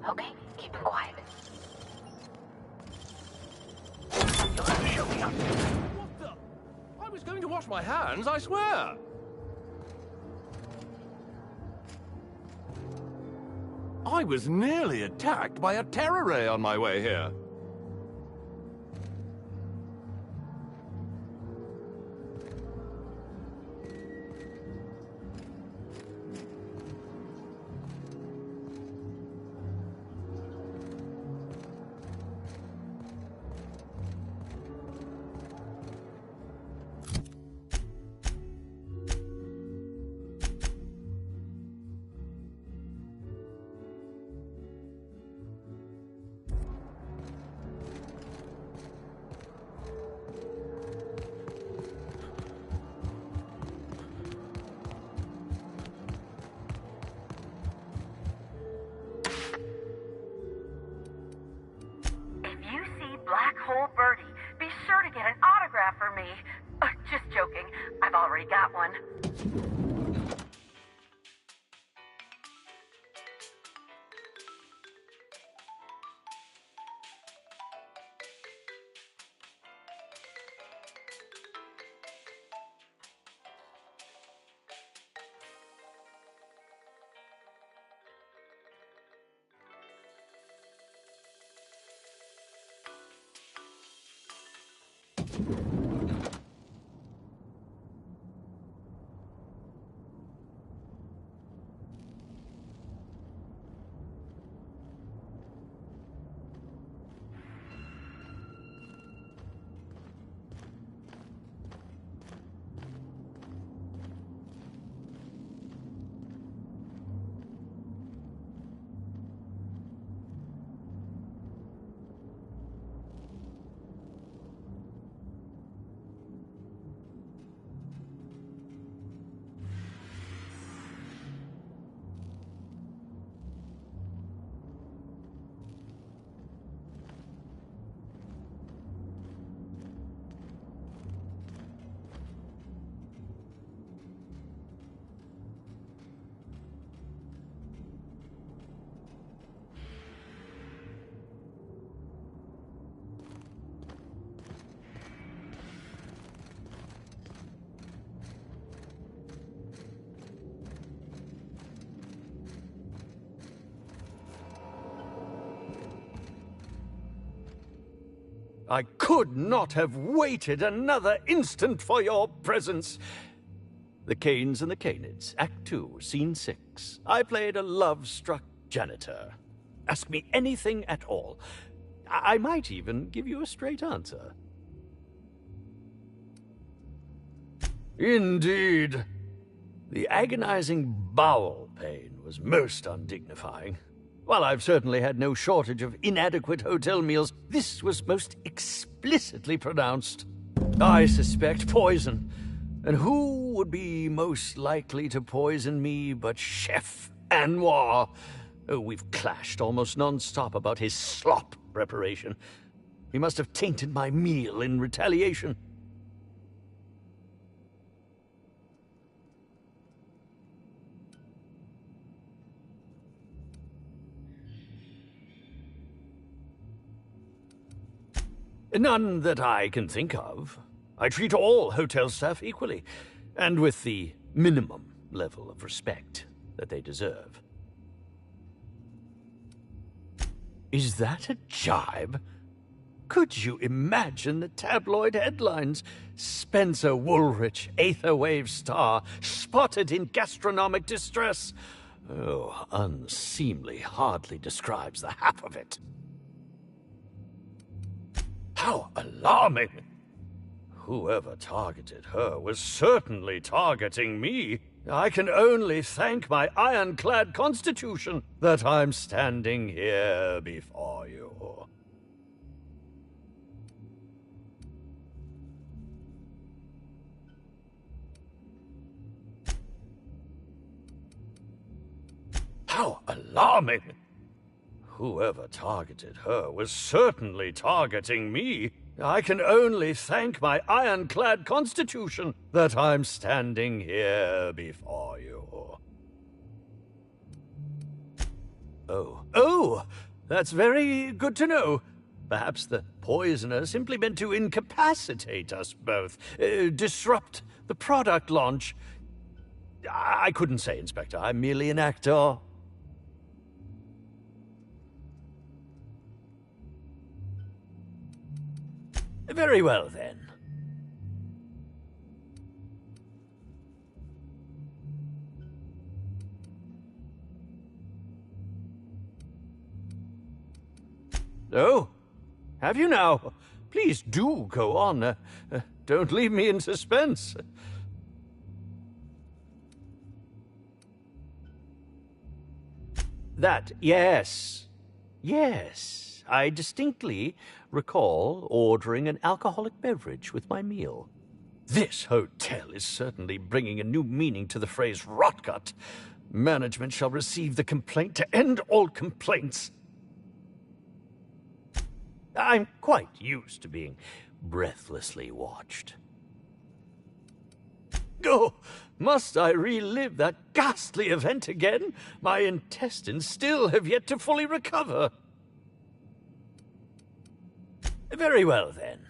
Okay, keep it quiet. You'll have to show me up. What the? I was going to wash my hands, I swear. I was nearly attacked by a terror ray on my way here. Black Hole Birdie. Be sure to get an autograph for me. Just joking. I've already got one. I could not have waited another instant for your presence. The Canes and the Canids, Act 2, Scene 6. I played a love-struck janitor. Ask me anything at all. I might even give you a straight answer. Indeed. The agonizing bowel pain was most undignifying. While I've certainly had no shortage of inadequate hotel meals, this was most explicitly pronounced. I suspect poison. And who would be most likely to poison me but Chef Anwar? Oh, we've clashed almost non-stop about his slop preparation. He must have tainted my meal in retaliation. None that I can think of. I treat all hotel staff equally, and with the minimum level of respect that they deserve. Is that a jibe? Could you imagine the tabloid headlines? Spencer Woolrich, Aetherwave star, spotted in gastronomic distress. Oh, unseemly hardly describes the half of it. How alarming! Whoever targeted her was certainly targeting me. I can only thank my ironclad constitution that I'm standing here before you. How alarming! Whoever targeted her was certainly targeting me. I can only thank my ironclad constitution that I'm standing here before you. Oh, that's very good to know. Perhaps the poisoner simply meant to incapacitate us both, disrupt the product launch. I couldn't say, Inspector. I'm merely an actor. Very well, then. Oh, have you now? Please do go on. Don't leave me in suspense. Yes. Yes, I distinctly recall ordering an alcoholic beverage with my meal. This hotel is certainly bringing a new meaning to the phrase rotgut. Management shall receive the complaint to end all complaints. I'm quite used to being breathlessly watched. Oh, must I relive that ghastly event again? My intestines still have yet to fully recover. Very well, then.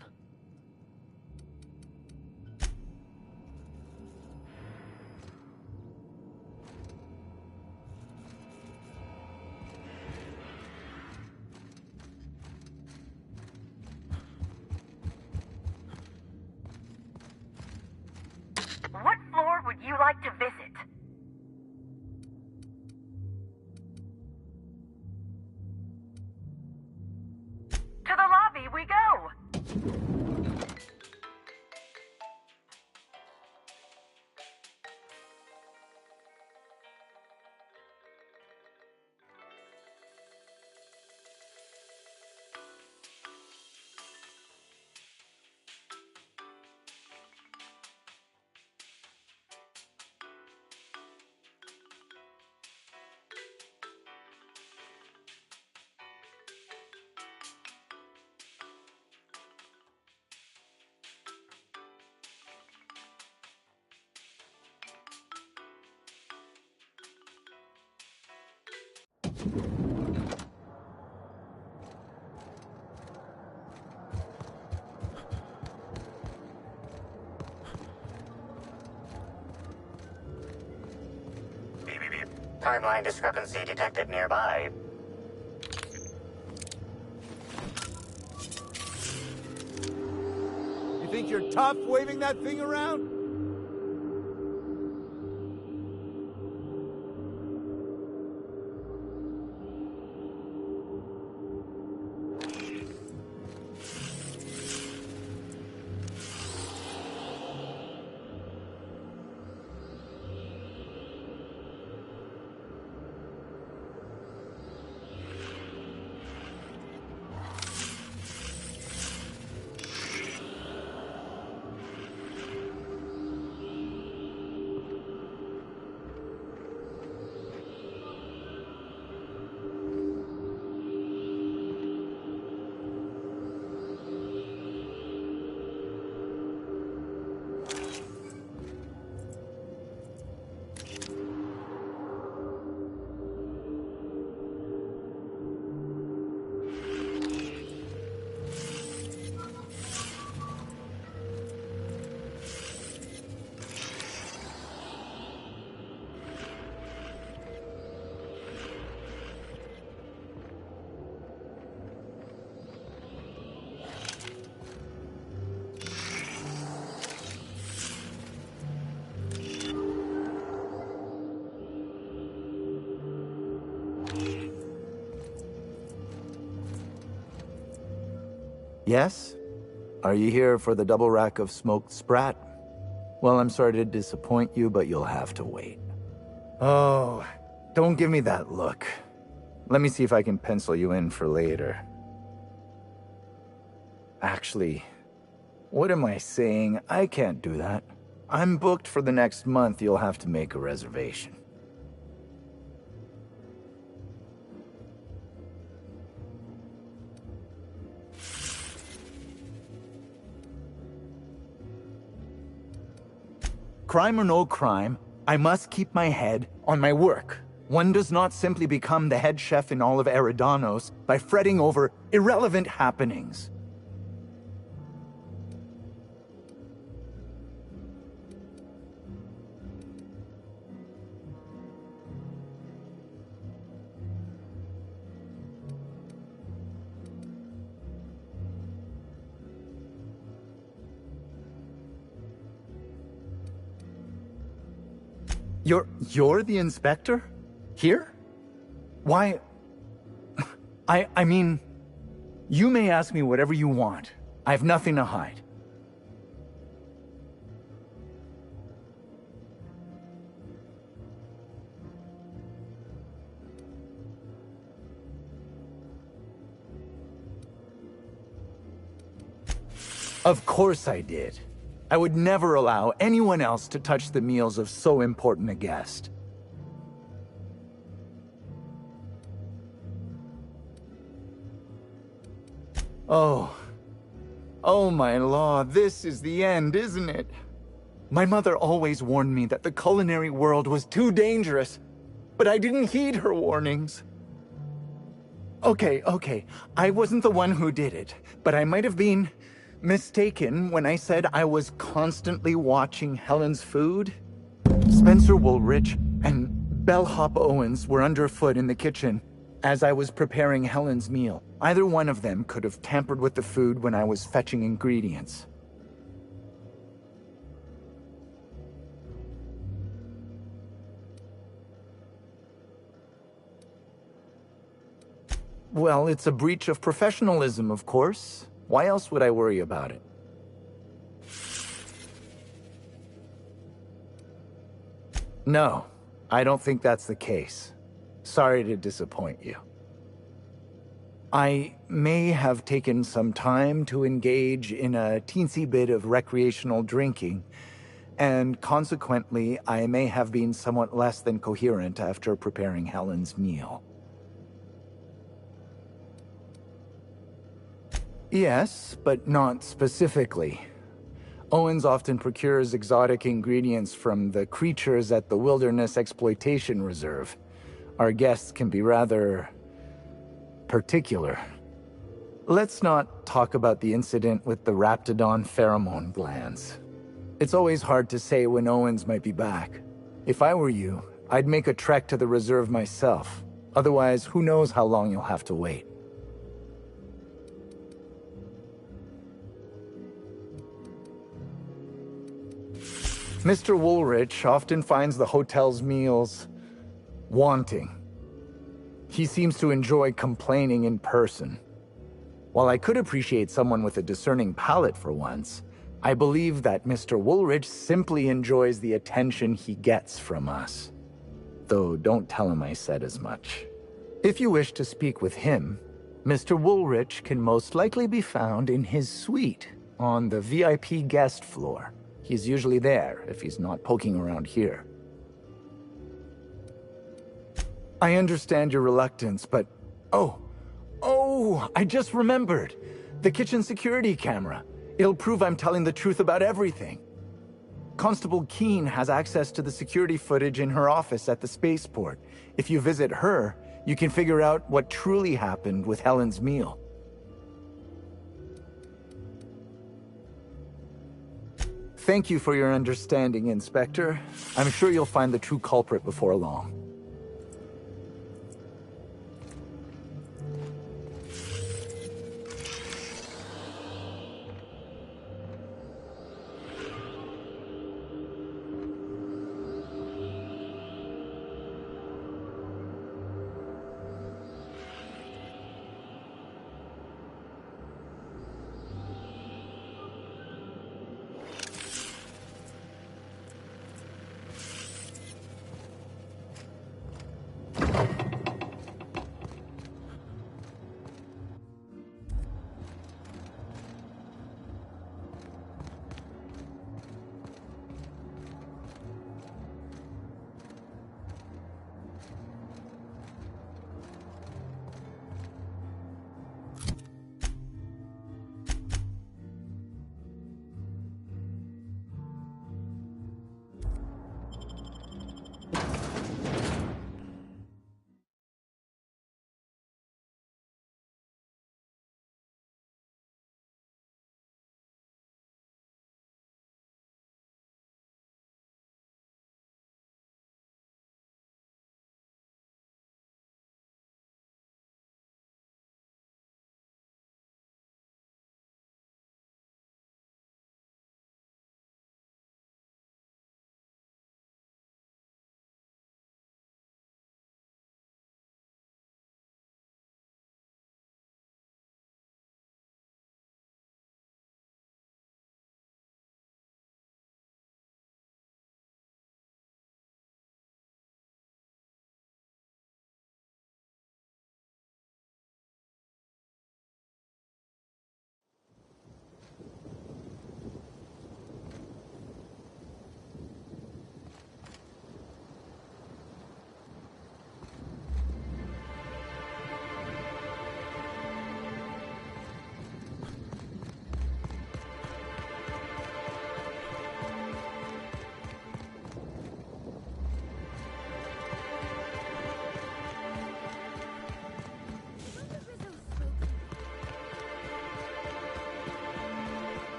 What floor would you like to visit? To the lobby we go! Timeline discrepancy detected nearby. You think you're tough waving that thing around? Yes? Are you here for the double rack of smoked sprat? Well, I'm sorry to disappoint you, but you'll have to wait. Oh, don't give me that look. Let me see if I can pencil you in for later. Actually, what am I saying? I can't do that. I'm booked for the next month. You'll have to make a reservation. Crime or no crime, I must keep my head on my work. One does not simply become the head chef in all of Eridanos by fretting over irrelevant happenings. You're the inspector? Here? Why... I mean... You may ask me whatever you want. I have nothing to hide. Of course I did. I would never allow anyone else to touch the meals of so important a guest. Oh my law, this is the end, isn't it? My mother always warned me that the culinary world was too dangerous, but I didn't heed her warnings. Okay, I wasn't the one who did it, but I might have been mistaken when I said I was constantly watching Helen's food. Spencer Woolrich and Bellhop Owens were underfoot in the kitchen as I was preparing Helen's meal. Either one of them could have tampered with the food when I was fetching ingredients. Well, it's a breach of professionalism, of course. Why else would I worry about it? No, I don't think that's the case. Sorry to disappoint you. I may have taken some time to engage in a teensy bit of recreational drinking, and consequently, I may have been somewhat less than coherent after preparing Helen's meal. Yes, but not specifically. Owens often procures exotic ingredients from the creatures at the Wilderness Exploitation Reserve. Our guests can be rather particular. Let's not talk about the incident with the Raptidon pheromone glands. It's always hard to say when Owens might be back. If I were you, I'd make a trek to the reserve myself. Otherwise, who knows how long you'll have to wait. Mr. Woolrich often finds the hotel's meals wanting. He seems to enjoy complaining in person. While I could appreciate someone with a discerning palate for once, I believe that Mr. Woolrich simply enjoys the attention he gets from us. Though don't tell him I said as much. If you wish to speak with him, Mr. Woolrich can most likely be found in his suite on the VIP guest floor. He's usually there if he's not poking around here. I understand your reluctance, but... Oh, I just remembered. The kitchen security camera. It'll prove I'm telling the truth about everything. Constable Keene has access to the security footage in her office at the spaceport. If you visit her, you can figure out what truly happened with Helen's meal. Thank you for your understanding, Inspector. I'm sure you'll find the true culprit before long.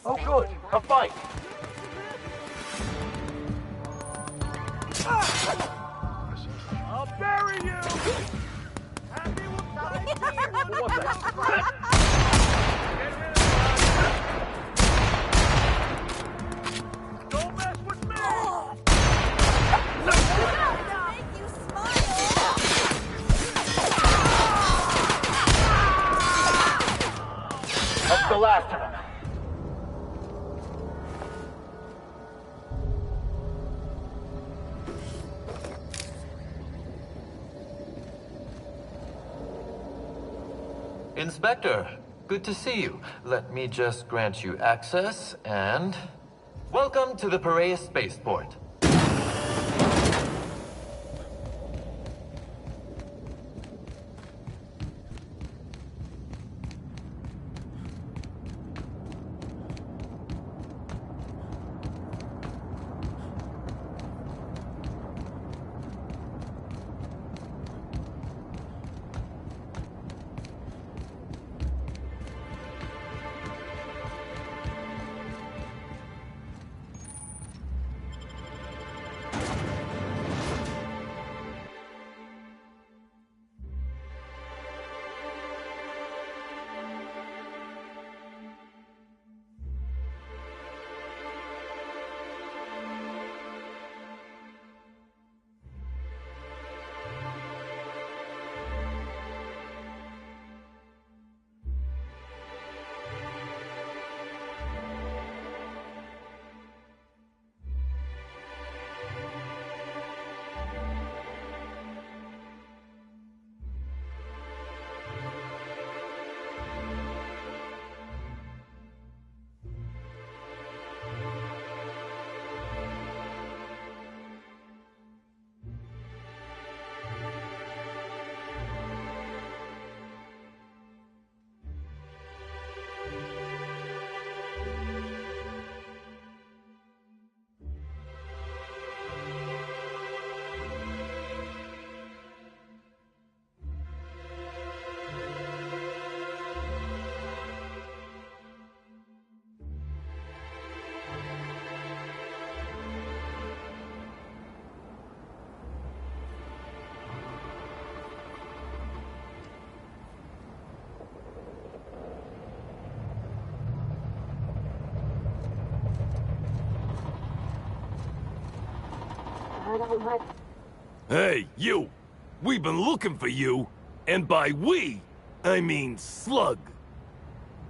Oh, good. A fight. I'll bury you! Happy with What the? Don't mess with me! That's the last of them. Inspector, good to see you. Let me just grant you access and... Welcome to the Piraeus Spaceport. Hey, you! We've been looking for you, and by we, I mean Slug.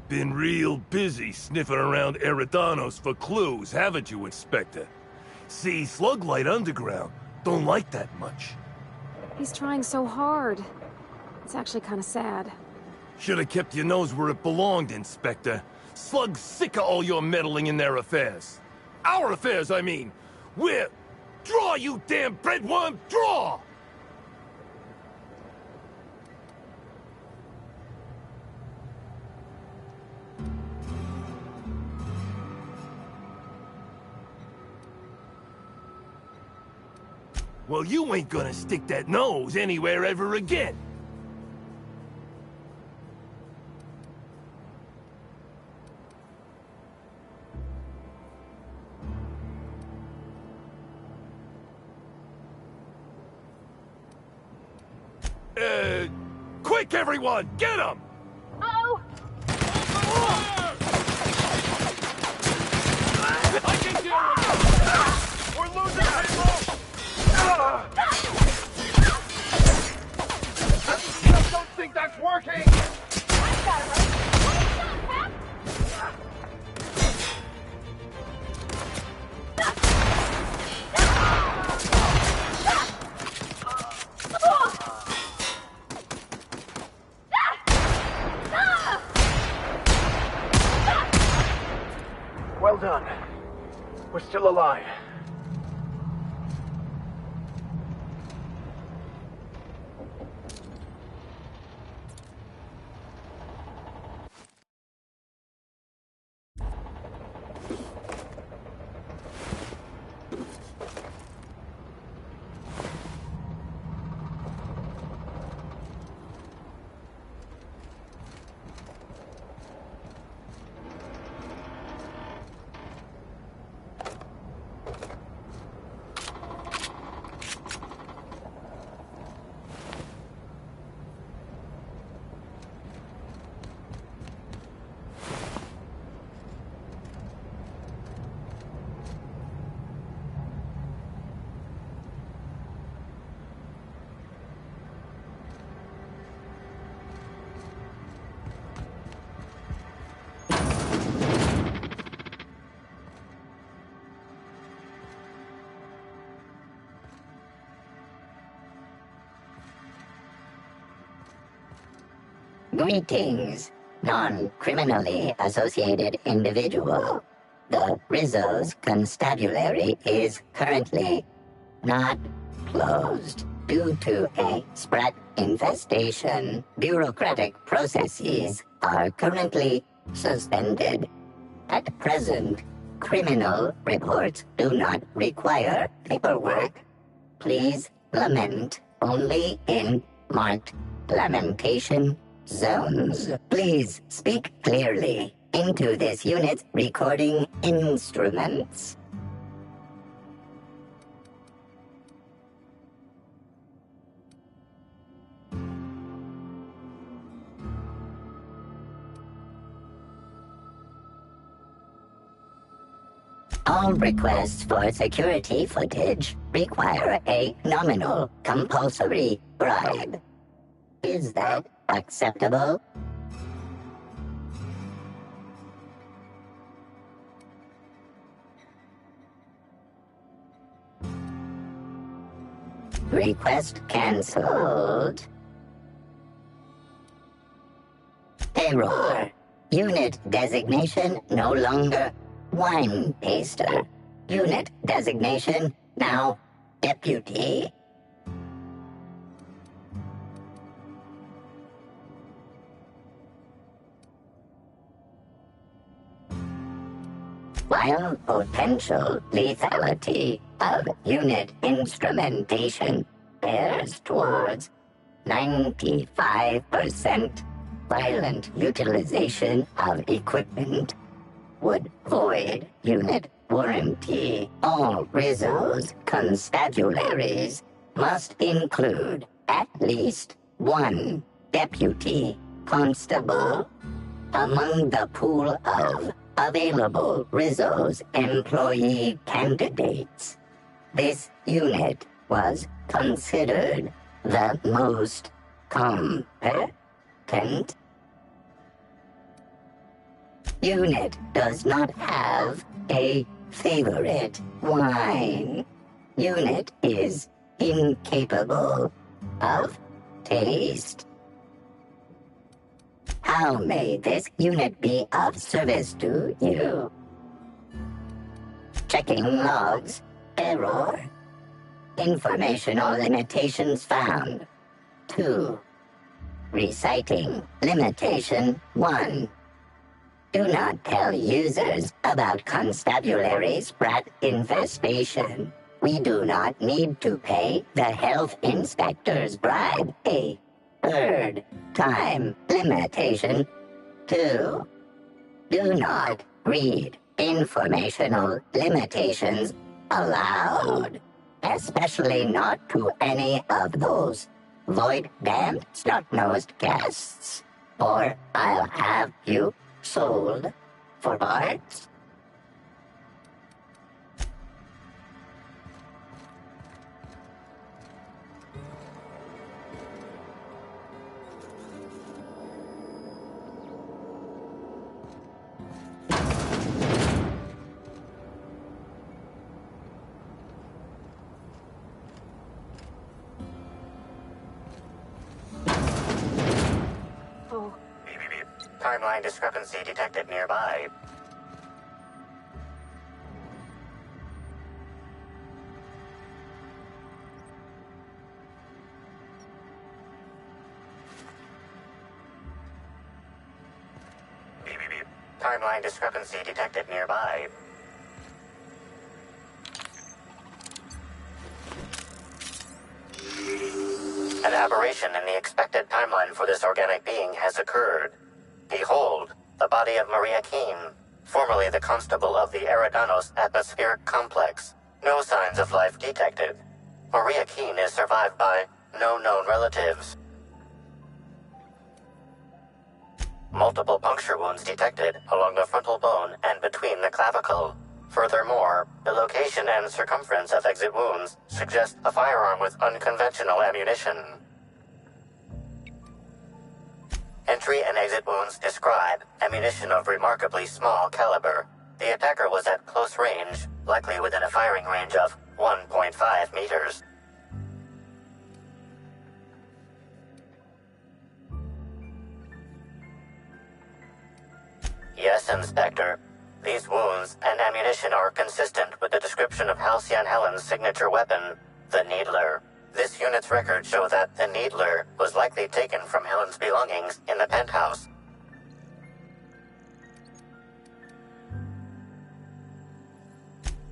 Been real busy sniffing around Eridanos for clues, haven't you, Inspector? See, Slug Light Underground don't like that much. He's trying so hard. It's actually kind of sad. Should have kept your nose where it belonged, Inspector. Slug's sick of all your meddling in their affairs. Our affairs, I mean. We're... Draw, you damn breadworm! Draw! Well, you ain't gonna stick that nose anywhere ever again. Quick, everyone! Get him! Oh! I can deal with it! We're losing people! I don't think that's working! Well done. We're still alive. Greetings, non-criminally associated individual. The Rizzo's constabulary is currently not closed due to a Sprat infestation. Bureaucratic processes are currently suspended. At present, criminal reports do not require paperwork. Please lament only in marked lamentation zones. Please speak clearly into this unit's recording instruments. All requests for security footage require a nominal compulsory bribe. Is that acceptable? Request cancelled. Error. Unit designation no longer wine taster. Unit designation now deputy. While potential lethality of unit instrumentation bears towards 95%, violent utilization of equipment would void unit warranty. All Rizzo's constabularies must include at least one deputy constable among the pool of available Rizzo's employee candidates. This unit was considered the most competent. Unit does not have a favorite wine. Unit is incapable of taste. How may this unit be of service to you? Checking logs. Error. Informational limitations found. 2. Reciting limitation 1. Do not tell users about constabulary Sprat infestation. We do not need to pay the health inspector's bribe. A third time limitation 2. Do not read informational limitations aloud, especially not to any of those void-damned snot-nosed guests, or I'll have you sold for parts. Timeline discrepancy detected nearby. Timeline discrepancy detected nearby. An aberration in the expected timeline for this organic being has occurred. Behold, the body of Maria Keene, formerly the constable of the Eridanos Atmospheric Complex. No signs of life detected. Maria Keene is survived by no known relatives. Multiple puncture wounds detected along the frontal bone and between the clavicle. Furthermore, the location and circumference of exit wounds suggest a firearm with unconventional ammunition. Entry and exit wounds describe ammunition of remarkably small caliber. The attacker was at close range, likely within a firing range of 1.5 meters. Inspector. These wounds and ammunition are consistent with the description of Halcyon Helen's signature weapon, the Needler. This unit's records show that the Needler was likely taken from Helen's belongings in the penthouse.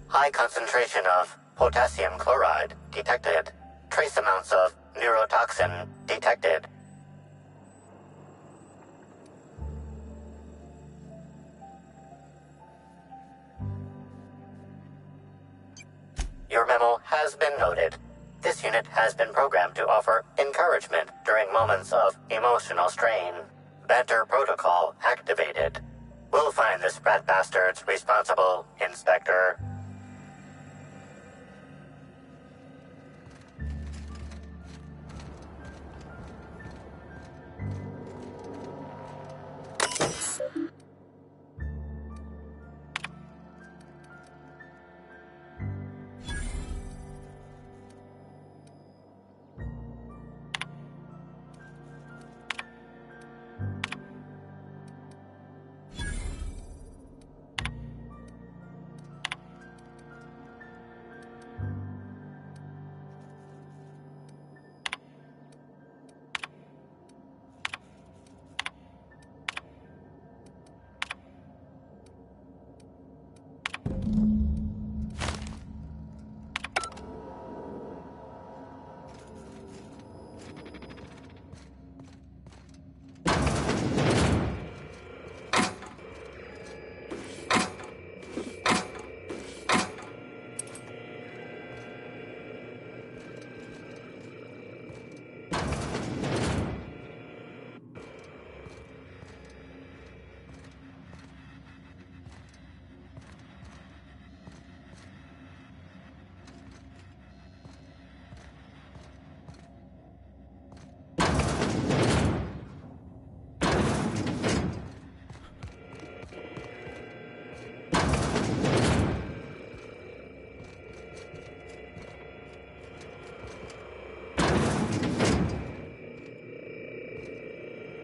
High concentration of potassium chloride detected. Trace amounts of neurotoxin detected. Your memo has been noted. This unit has been programmed to offer encouragement during moments of emotional strain. Banter protocol activated. We'll find the Sprat bastards responsible, Inspector.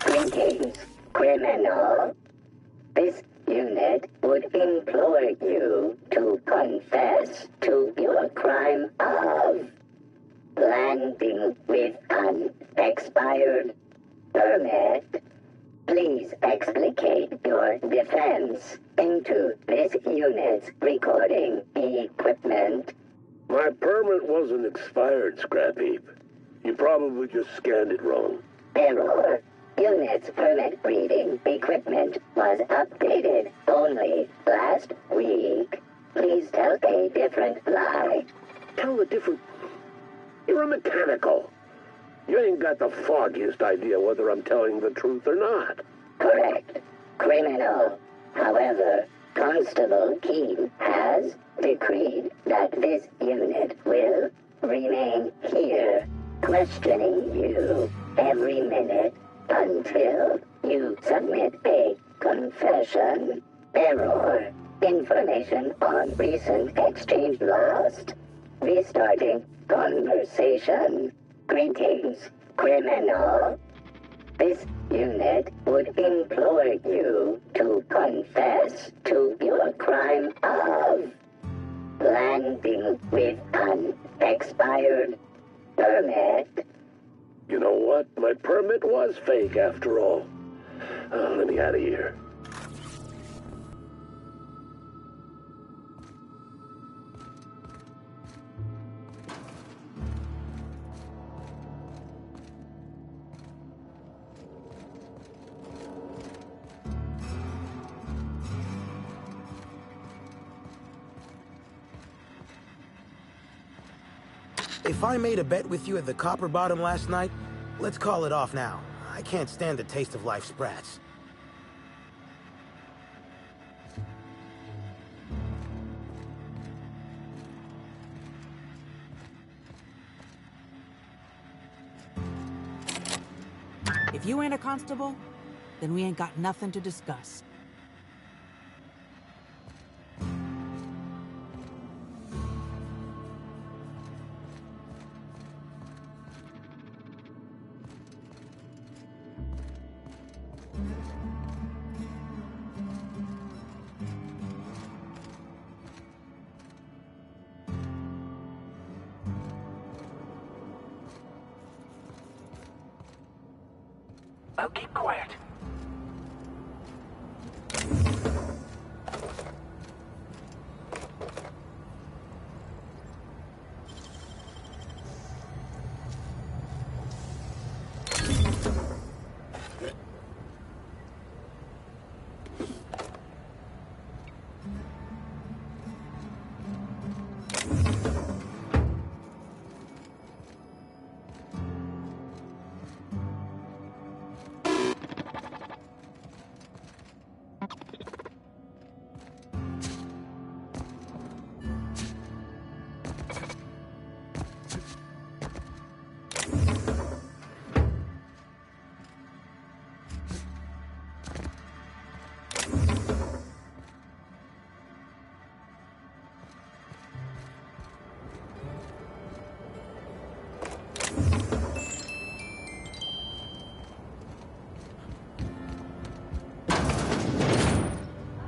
Greetings, criminal. This unit would implore you to confess to your crime of landing with an expired permit. Please explicate your defense into this unit's recording equipment. My permit wasn't expired, Scrap Heap. You probably just scanned it wrong. Error. Unit's permit reading equipment was updated only last week. Please tell a different lie. Tell a different... You're a mechanical. You ain't got the foggiest idea whether I'm telling the truth or not. Correct. Criminal. However, Constable Keene has decreed that this unit will remain here, questioning you every minute until you submit a confession. Error. Information on recent exchange lost. Restarting conversation. Greetings, criminal. This unit would implore you to confess to your crime of landing with an expired permit. You know what? My permit was fake after all. Let me out of here. If I made a bet with you at the Copper Bottom last night, let's call it off now. I can't stand the taste of life sprats. If you ain't a constable, then we ain't got nothing to discuss. Now keep quiet.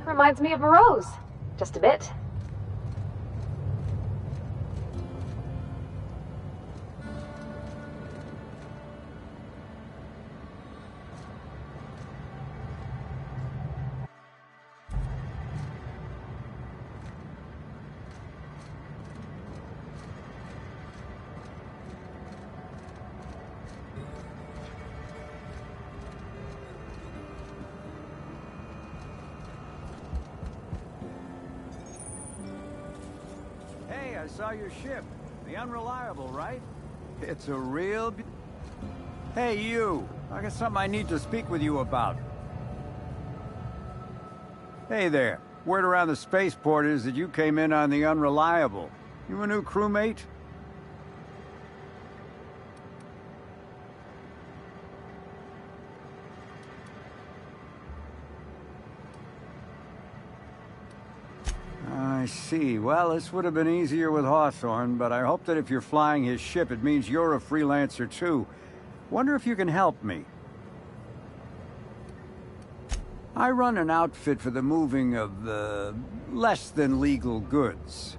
Reminds me of a rose. Just a bit. I saw your ship. The Unreliable, right? It's a real... Hey, you! I got something I need to speak with you about. Hey there. Word around the spaceport is that you came in on the Unreliable. You a new crewmate? I see. Well, this would have been easier with Hawthorne, but I hope that if you're flying his ship, it means you're a freelancer too. Wonder if you can help me. I run an outfit for the moving of, less than legal goods.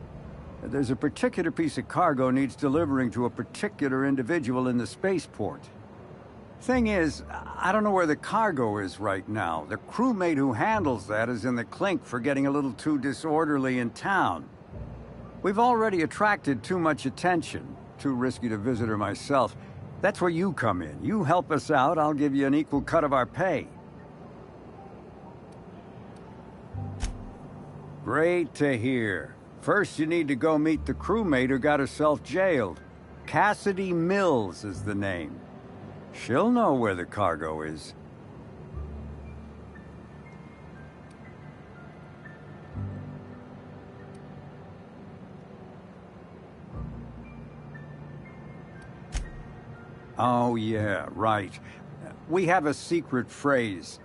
There's a particular piece of cargo needs delivering to a particular individual in the spaceport. Thing is, I don't know where the cargo is right now. The crewmate who handles that is in the clink for getting a little too disorderly in town. We've already attracted too much attention. Too risky to visit her myself. That's where you come in. You help us out, I'll give you an equal cut of our pay. Great to hear. First, you need to go meet the crewmate who got herself jailed. Cassidy Mills is the name. She'll know where the cargo is. Oh, yeah, right. We have a secret phrase.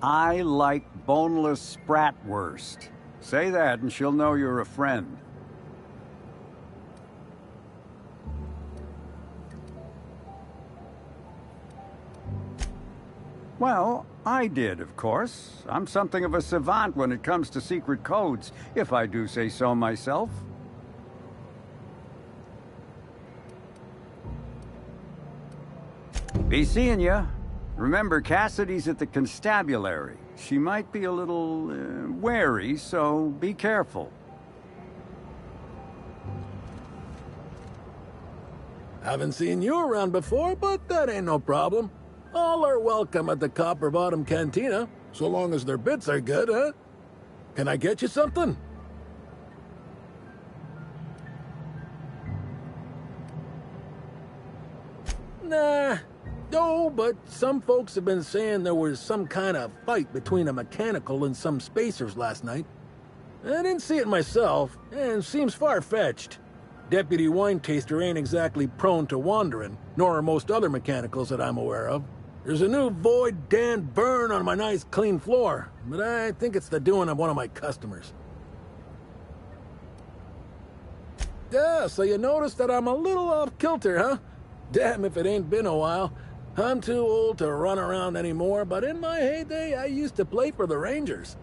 I like boneless spratwurst. Say that and she'll know you're a friend. Well, I did, of course. I'm something of a savant when it comes to secret codes, if I do say so myself. Be seeing ya. Remember, Cassidy's at the constabulary. She might be a little wary, so be careful. Haven't seen you around before, but that ain't no problem. All are welcome at the Copper Bottom Cantina, so long as their bits are good, huh? Can I get you something? Nah. No, but some folks have been saying there was some kind of fight between a mechanical and some spacers last night. I didn't see it myself, and seems far-fetched. Deputy Wine Taster ain't exactly prone to wandering, nor are most other mechanicals that I'm aware of. There's a new void Dan burn on my nice clean floor, but I think it's the doing of one of my customers. Yeah, so you noticed that I'm a little off-kilter, huh? Damn if it ain't been a while. I'm too old to run around anymore, but in my heyday, I used to play for the Rangers.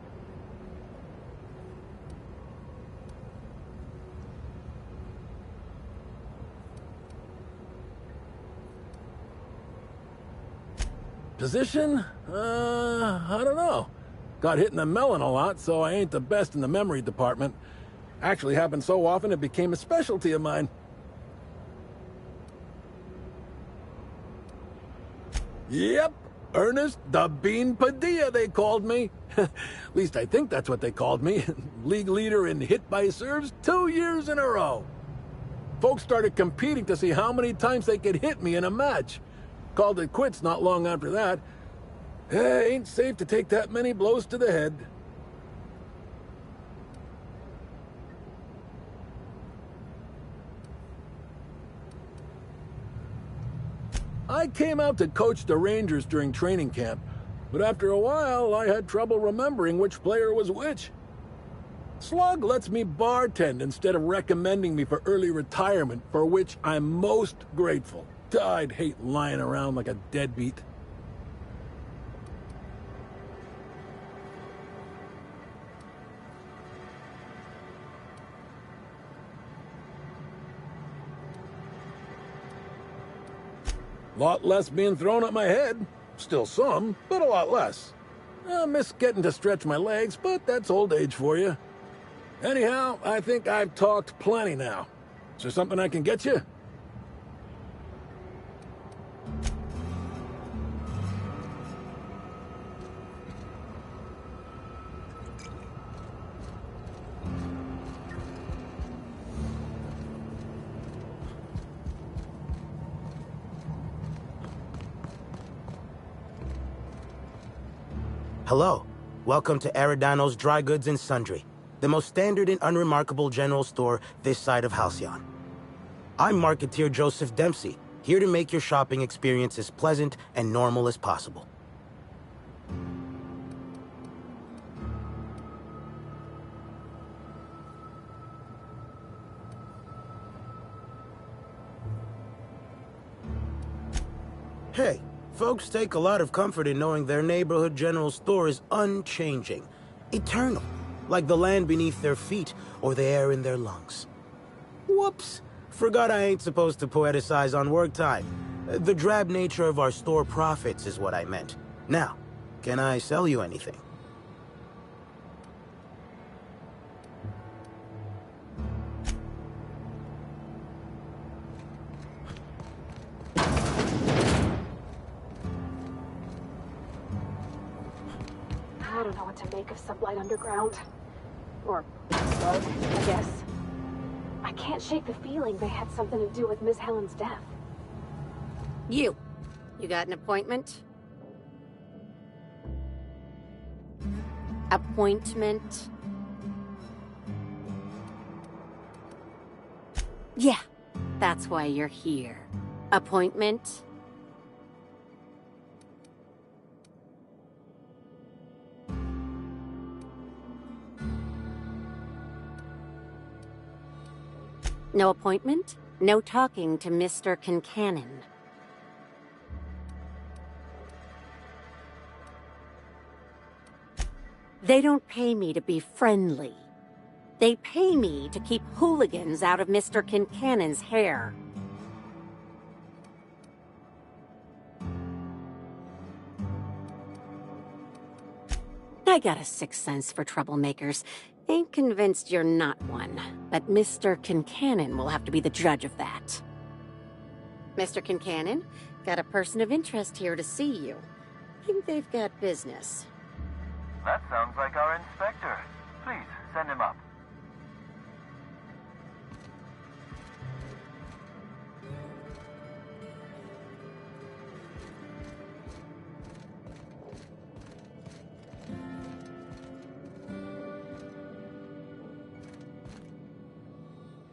Position? I don't know. Got hit in the melon a lot, so I ain't the best in the memory department. Actually happened so often it became a specialty of mine. Yep, Ernest the Bean Padilla, they called me. At least I think that's what they called me. League leader in hit by serves 2 years in a row. Folks started competing to see how many times they could hit me in a match. Called it quits not long after that. Ain't safe to take that many blows to the head. I came out to coach the Rangers during training camp, but after a while I had trouble remembering which player was which. Slug lets me bartend instead of recommending me for early retirement, for which I'm most grateful. I'd hate lying around like a deadbeat. Lot less being thrown at my head. Still some, but a lot less. I miss getting to stretch my legs, but that's old age for you. Anyhow, I think I've talked plenty now. Is there something I can get you? Hello. Welcome to Aridano's Dry Goods and Sundry, the most standard and unremarkable general store this side of Halcyon. I'm marketeer Joseph Dempsey, here to make your shopping experience as pleasant and normal as possible. Hey, folks take a lot of comfort in knowing their neighborhood general store is unchanging, eternal, like the land beneath their feet or the air in their lungs. Whoops, forgot I ain't supposed to poeticize on work time. The drab nature of our store profits is what I meant. Now, can I sell you anything? I don't know what to make of Sublight Underground. Or Slug, I guess. I can't shake the feeling they had something to do with Miss Helen's death. You got an appointment? Appointment? Yeah, that's why you're here. Appointment? No appointment? No talking to Mr. Kincannon. They don't pay me to be friendly. They pay me to keep hooligans out of Mr. Kincannon's hair. I got a sixth sense for troublemakers. Ain't convinced you're not one, but Mr. Kincannon will have to be the judge of that. Mr. Kincannon, got a person of interest here to see you. Think they've got business. That sounds like our inspector. Please, send him up.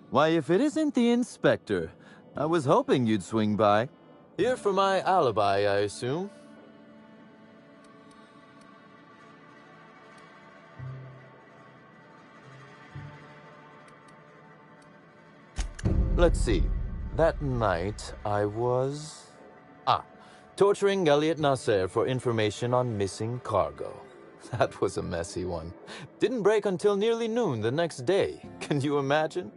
Why, if it isn't the inspector, I was hoping you'd swing by. Here for my alibi, I assume. Let's see. That night, I was... torturing Elliot Nasser for information on missing cargo. That was a messy one. Didn't break until nearly noon the next day. Can you imagine?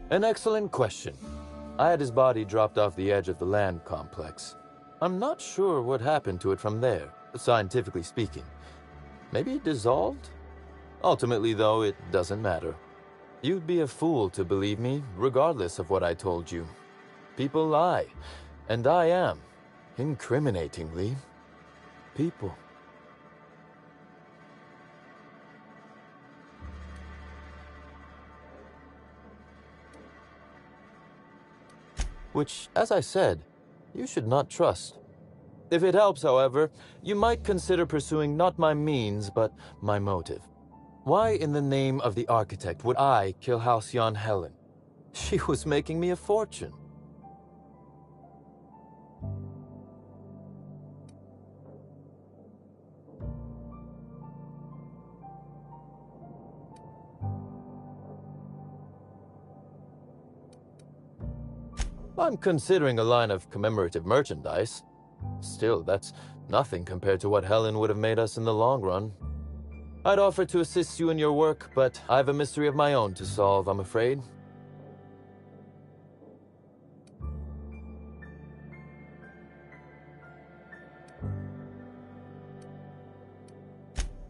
An excellent question. I had his body dropped off the edge of the land complex. I'm not sure what happened to it from there, scientifically speaking. Maybe it dissolved? Ultimately, though, it doesn't matter. You'd be a fool to believe me, regardless of what I told you. People lie, and I am, incriminatingly, people. Which, as I said, you should not trust. If it helps, however, you might consider pursuing not my means, but my motive. Why in the name of the architect would I kill Halcyon Helen? She was making me a fortune. I'm considering a line of commemorative merchandise. Still, that's nothing compared to what Helen would have made us in the long run. I'd offer to assist you in your work, but I have a mystery of my own to solve, I'm afraid.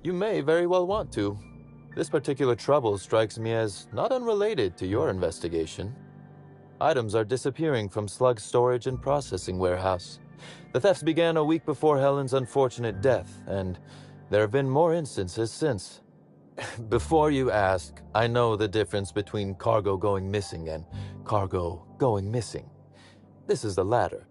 You may very well want to. This particular trouble strikes me as not unrelated to your investigation. Items are disappearing from Slug's storage and processing warehouse. The thefts began a week before Helen's unfortunate death, and there have been more instances since. Before you ask, I know the difference between cargo going missing and cargo going missing. This is the latter.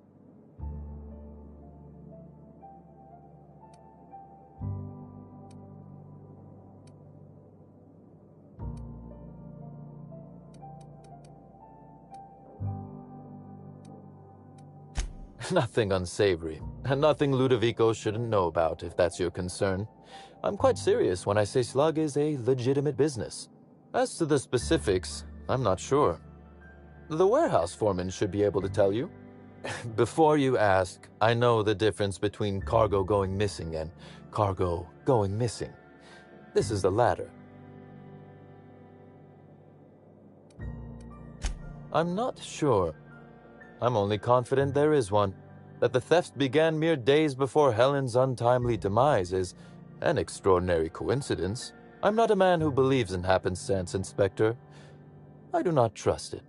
Nothing unsavory, and nothing Ludovico shouldn't know about, if that's your concern. I'm quite serious when I say Slug is a legitimate business. As to the specifics, I'm not sure. The warehouse foreman should be able to tell you. Before you ask, I know the difference between cargo going missing and cargo going missing. This is the latter. I'm not sure. I'm only confident there is one. That the thefts began mere days before Helen's untimely demise is an extraordinary coincidence. I'm not a man who believes in happenstance, Inspector. I do not trust it.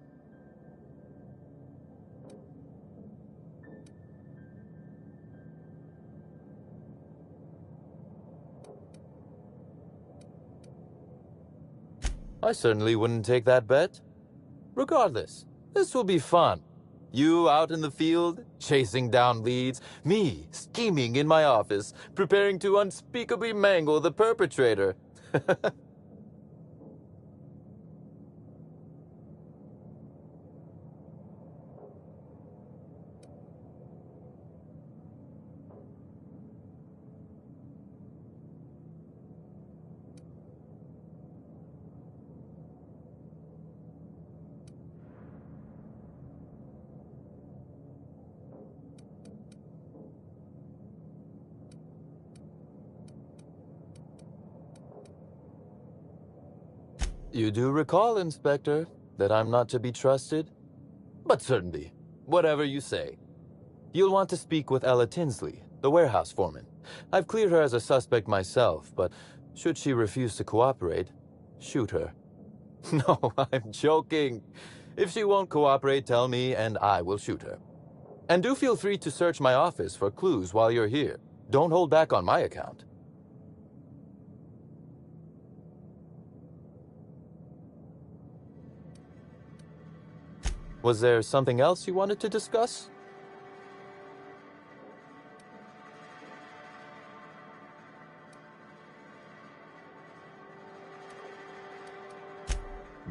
I certainly wouldn't take that bet. Regardless, this will be fun. You out in the field, chasing down leads. Me, scheming in my office, preparing to unspeakably mangle the perpetrator. You do recall, Inspector, that I'm not to be trusted? But certainly, whatever you say. You'll want to speak with Ella Tinsley, the warehouse foreman. I've cleared her as a suspect myself, but should she refuse to cooperate, shoot her. No, I'm joking. If she won't cooperate, tell me and I will shoot her. And do feel free to search my office for clues while you're here. Don't hold back on my account. Was there something else you wanted to discuss?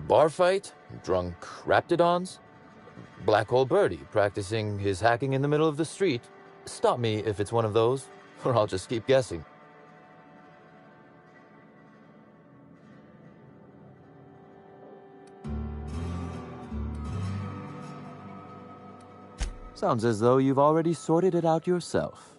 Bar fight? Drunk Raptidons? Black Hole Birdie practicing his hacking in the middle of the street? Stop me if it's one of those, or I'll just keep guessing. Sounds as though you've already sorted it out yourself.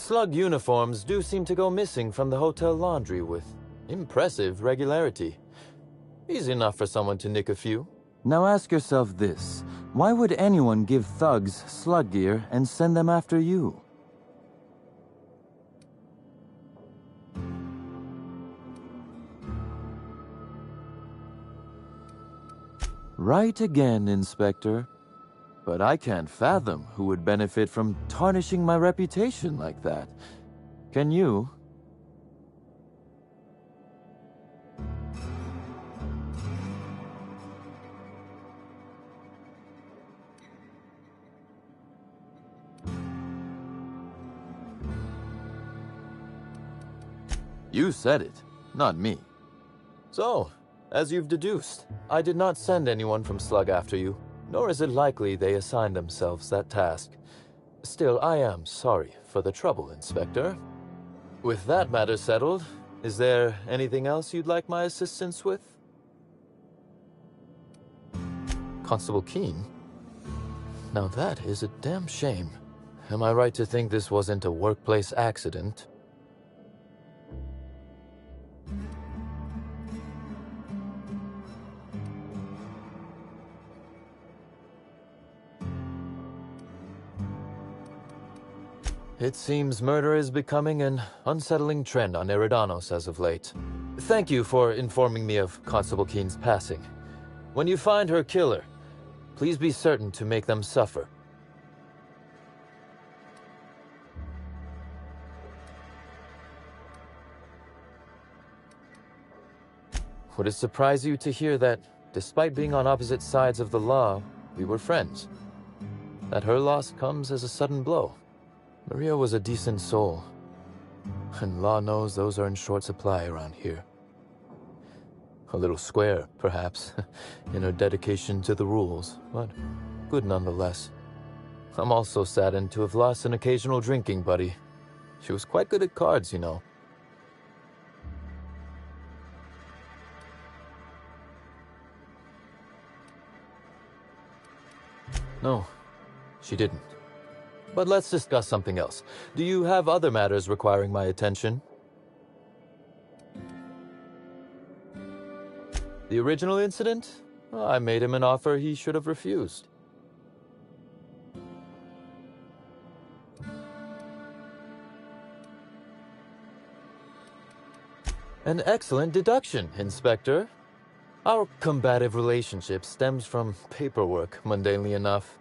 Slug uniforms do seem to go missing from the hotel laundry with impressive regularity. Easy enough for someone to nick a few. Now ask yourself this. Why would anyone give thugs slug gear and send them after you? Right again, Inspector. But I can't fathom who would benefit from tarnishing my reputation like that. Can you? You said it, not me. So, as you've deduced, I did not send anyone from Slug after you, nor is it likely they assigned themselves that task. Still, I am sorry for the trouble, Inspector. With that matter settled, is there anything else you'd like my assistance with? Constable Keene? Now that is a damn shame. Am I right to think this wasn't a workplace accident? It seems murder is becoming an unsettling trend on Eridanos as of late. Thank you for informing me of Constable Keene's passing. When you find her killer, please be certain to make them suffer. Would it surprise you to hear that, despite being on opposite sides of the law, we were friends? That her loss comes as a sudden blow. Maria was a decent soul, and law knows those are in short supply around here. A little square, perhaps, in her dedication to the rules, but good nonetheless. I'm also saddened to have lost an occasional drinking buddy. She was quite good at cards, you know. No, she didn't. But let's discuss something else. Do you have other matters requiring my attention? The original incident? Well, I made him an offer he should have refused. An excellent deduction, Inspector. Our combative relationship stems from paperwork, mundanely enough.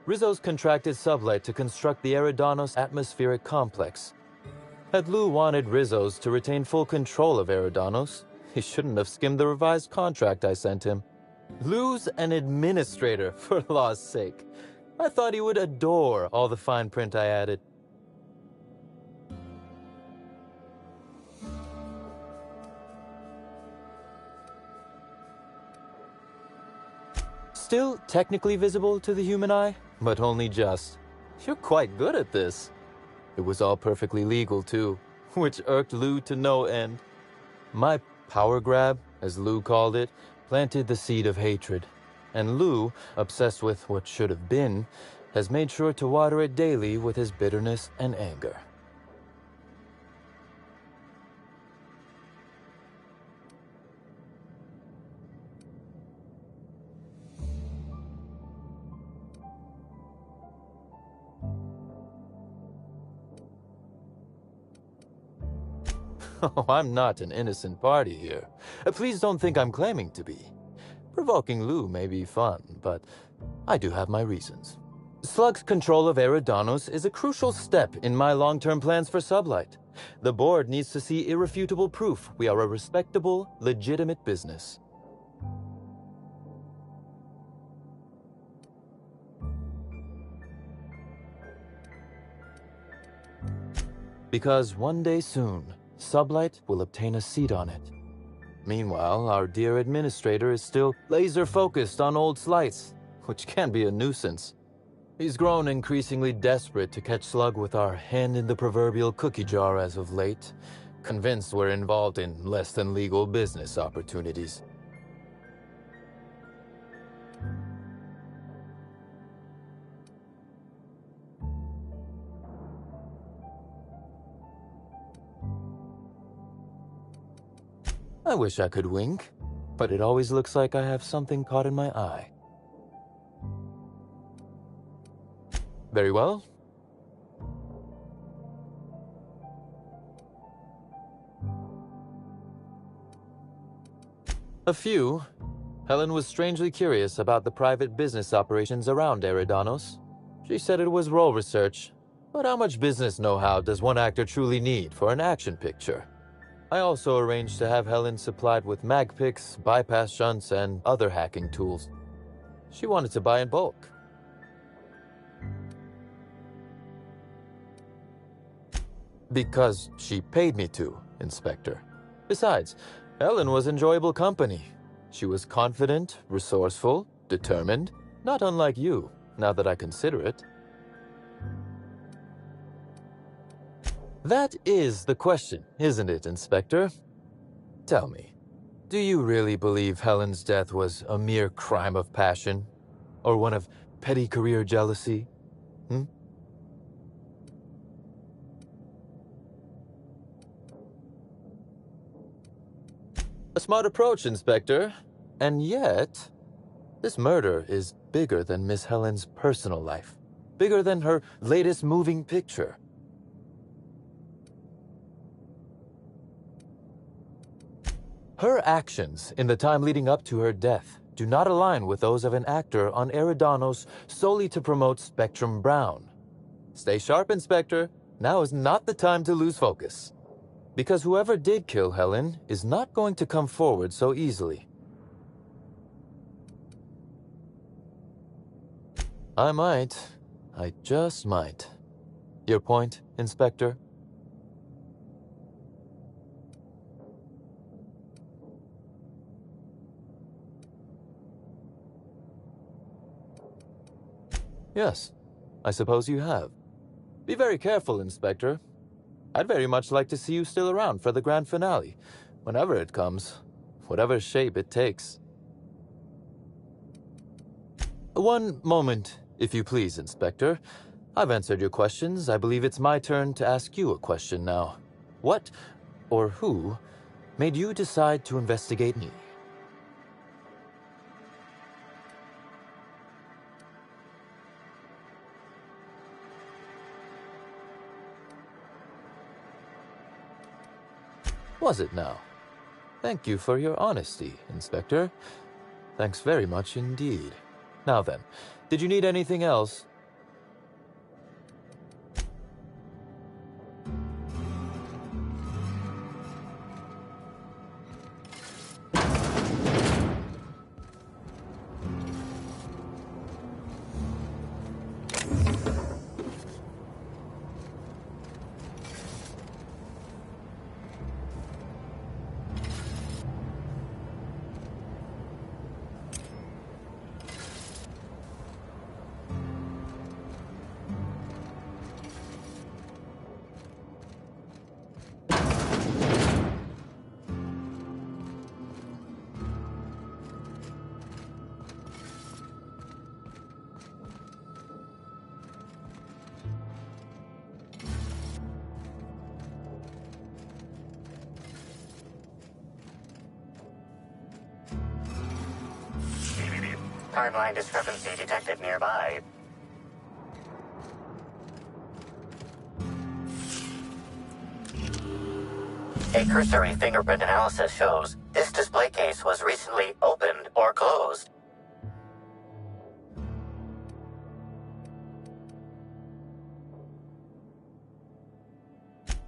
Rizzo's contracted Sublight to construct the Eridanos atmospheric complex. Had Lou wanted Rizzo's to retain full control of Eridanos, he shouldn't have skimmed the revised contract I sent him. Lou's an administrator, for law's sake. I thought he would adore all the fine print I added. Still technically visible to the human eye, but only just. You're quite good at this. It was all perfectly legal, too, which irked Lou to no end. My power grab, as Lou called it, planted the seed of hatred. And Lou, obsessed with what should have been, has made sure to water it daily with his bitterness and anger. Oh, I'm not an innocent party here. Please don't think I'm claiming to be. Provoking Lou may be fun, but I do have my reasons. Slug's control of Eridanos is a crucial step in my long-term plans for Sublight. The board needs to see irrefutable proof we are a respectable, legitimate business. Because one day soon, Sublight will obtain a seat on it. Meanwhile, our dear administrator is still laser-focused on old slights, which can be a nuisance. He's grown increasingly desperate to catch Slug with our hand in the proverbial cookie jar as of late, convinced we're involved in less-than-legal business opportunities. I wish I could wink, but it always looks like I have something caught in my eye. Very well. A few. Helen was strangely curious about the private business operations around Eridanos. She said it was role research, but how much business know-how does one actor truly need for an action picture? I also arranged to have Helen supplied with mag picks, bypass shunts, and other hacking tools. She wanted to buy in bulk. Because she paid me to, Inspector. Besides, Helen was enjoyable company. She was confident, resourceful, determined, not unlike you, now that I consider it. That is the question, isn't it, Inspector? Tell me, do you really believe Helen's death was a mere crime of passion? Or one of petty career jealousy? A smart approach, Inspector. And yet, this murder is bigger than Miss Helen's personal life. Bigger than her latest moving picture. Her actions in the time leading up to her death do not align with those of an actor on Eridanos solely to promote Spectrum Brown. Stay sharp, Inspector. Now is not the time to lose focus. Because whoever did kill Helen is not going to come forward so easily. I just might. Your point, Inspector? Yes, I suppose you have. Be very careful, Inspector. I'd very much like to see you still around for the grand finale, whenever it comes, whatever shape it takes. One moment, if you please, Inspector. I've answered your questions. I believe it's my turn to ask you a question now. What, or who, made you decide to investigate me? Was it now? Thank you for your honesty, Inspector. Thanks very much indeed. Now then, did you need anything else? Timeline discrepancy detected nearby. A cursory fingerprint analysis shows this display case was recently opened or closed.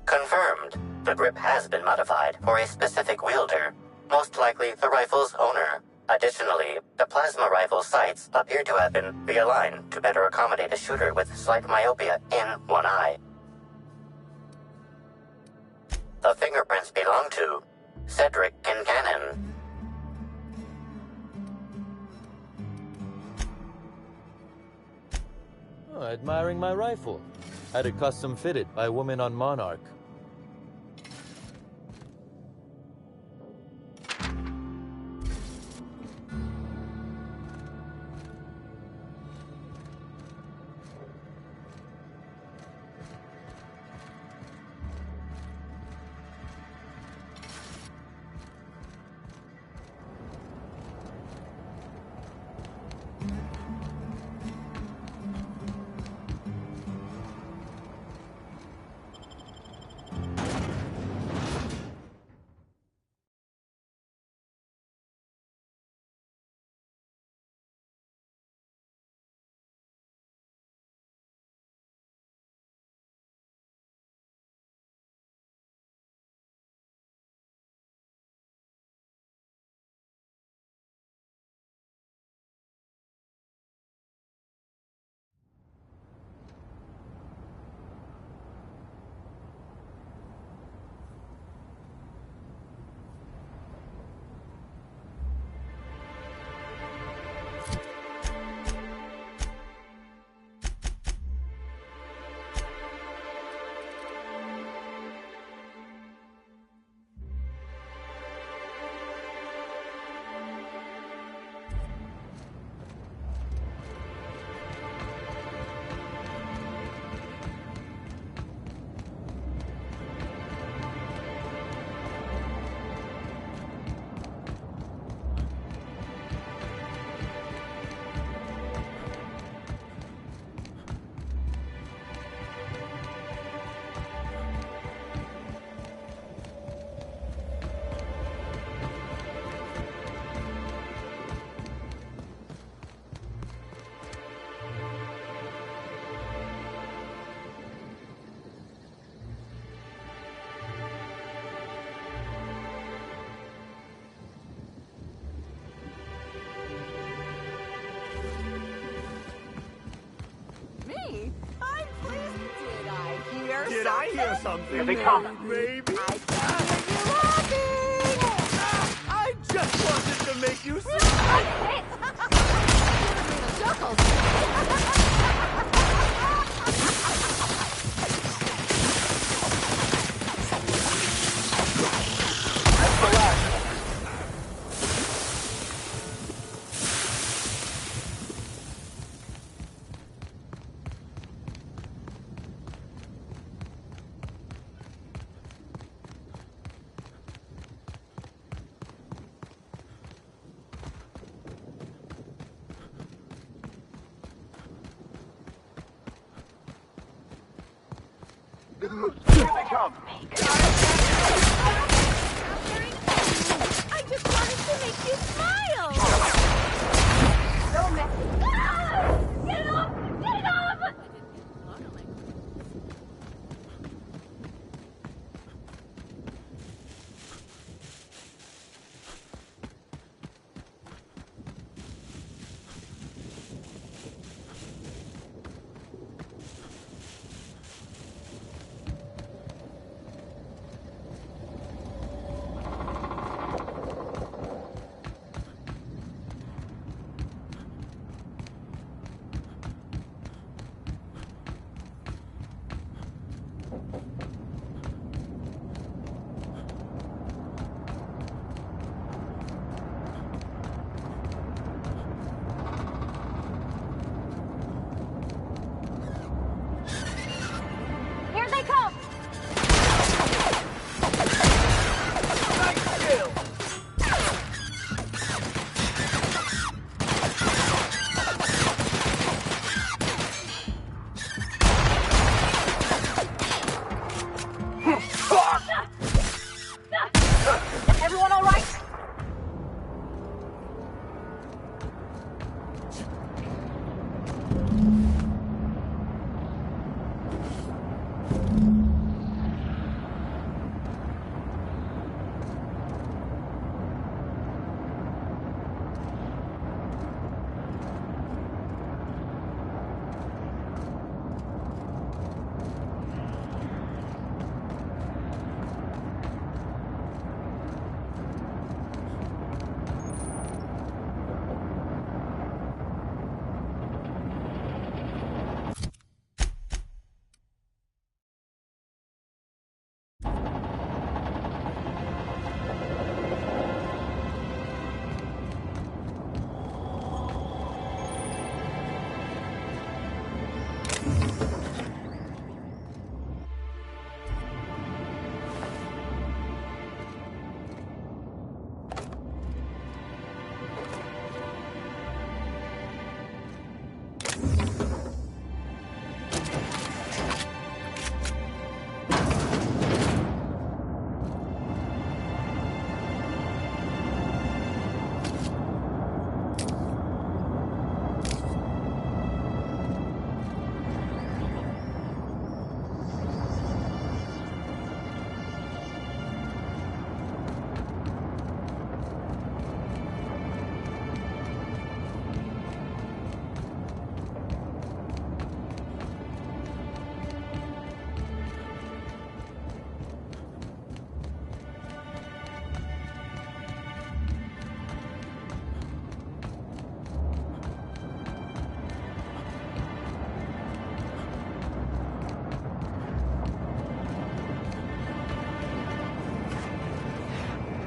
Confirmed. The grip has been modified for a specific wielder, most likely the rifle's owner. Additionally, the plasma rifle sights appear to have been realigned to better accommodate a shooter with slight myopia in one eye. The fingerprints belong to Cedric Kincannon. Oh, admiring my rifle. Had it custom fitted by a woman on Monarch. Did I hear something? Here they come. Baby. I just wanted to make you smile. That's the last one. Here they come. I just wanted to make you smile! So messy. Get it off! Get it off! Here they come! Everyone all right?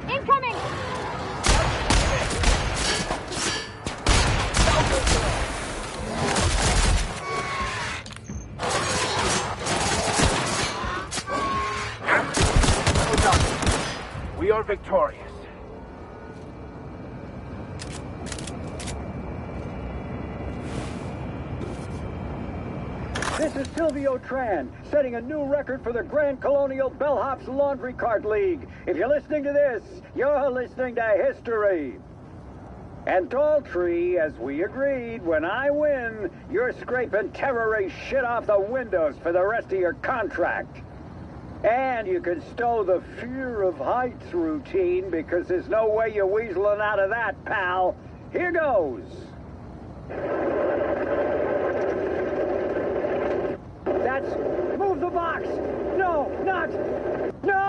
Incoming! We are victorious. This is Silvio Tran, setting a new record for the Grand Colonial Bellhops Laundry Cart League. If you're listening to this, you're listening to history. And Daltrey, as we agreed, when I win, you're scraping terrorist shit off the windows for the rest of your contract. And you can stow the fear of heights routine, because there's no way you're weaseling out of that, pal. Here goes. That's... Move the box! No, not! No!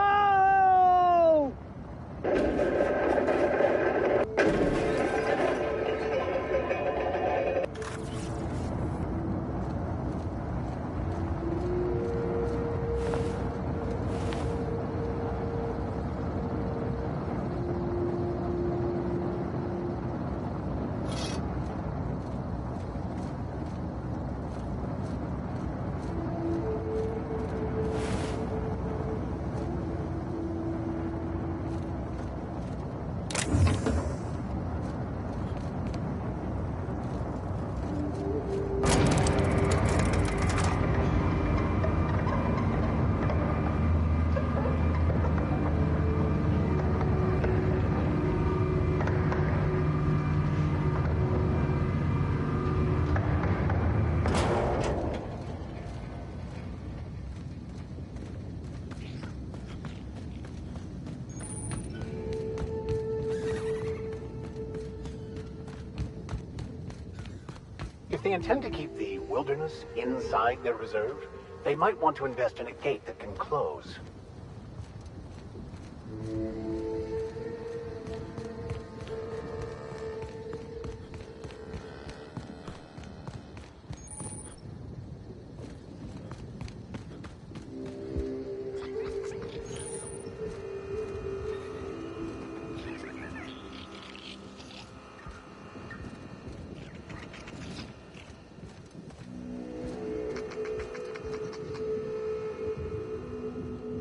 If they intend to keep the wilderness inside their reserve, they might want to invest in a gate that can close.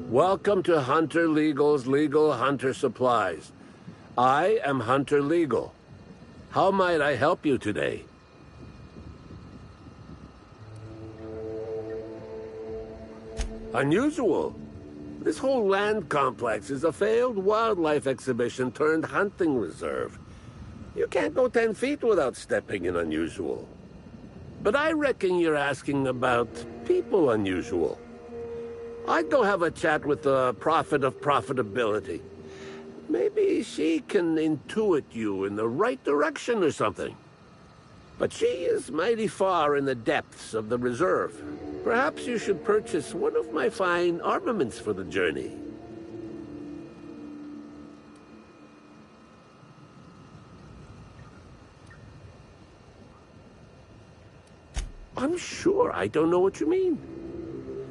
Welcome to Hunter Legal's Legal Hunter Supplies. I am Hunter Legal. How might I help you today? Unusual. This whole land complex is a failed wildlife exhibition turned hunting reserve. You can't go 10 feet without stepping in unusual. But I reckon you're asking about people unusual. I'd go have a chat with the prophet of profitability. Maybe she can intuit you in the right direction or something. But she is mighty far in the depths of the reserve. Perhaps you should purchase one of my fine armaments for the journey. I'm sure I don't know what you mean.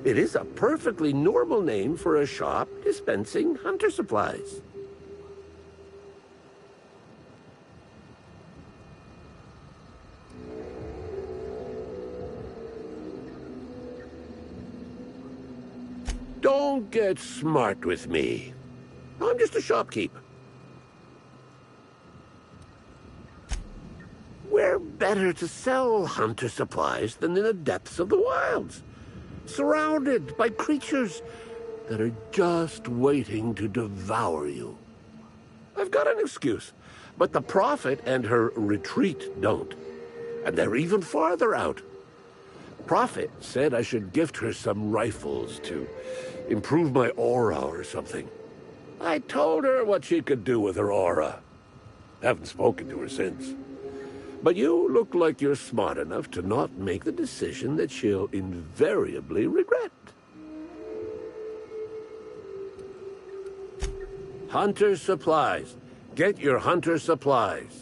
It is a perfectly normal name for a shop dispensing hunter supplies. Don't get smart with me. I'm just a shopkeep. Where better to sell hunter supplies than in the depths of the wilds? Surrounded by creatures that are just waiting to devour you. I've got an excuse, but the Prophet and her retreat don't. And they're even farther out. Prophet said I should gift her some rifles to improve my aura or something. I told her what she could do with her aura. Haven't spoken to her since. But you look like you're smart enough to not make the decision that she'll invariably regret. Hunter supplies. Get your hunter supplies.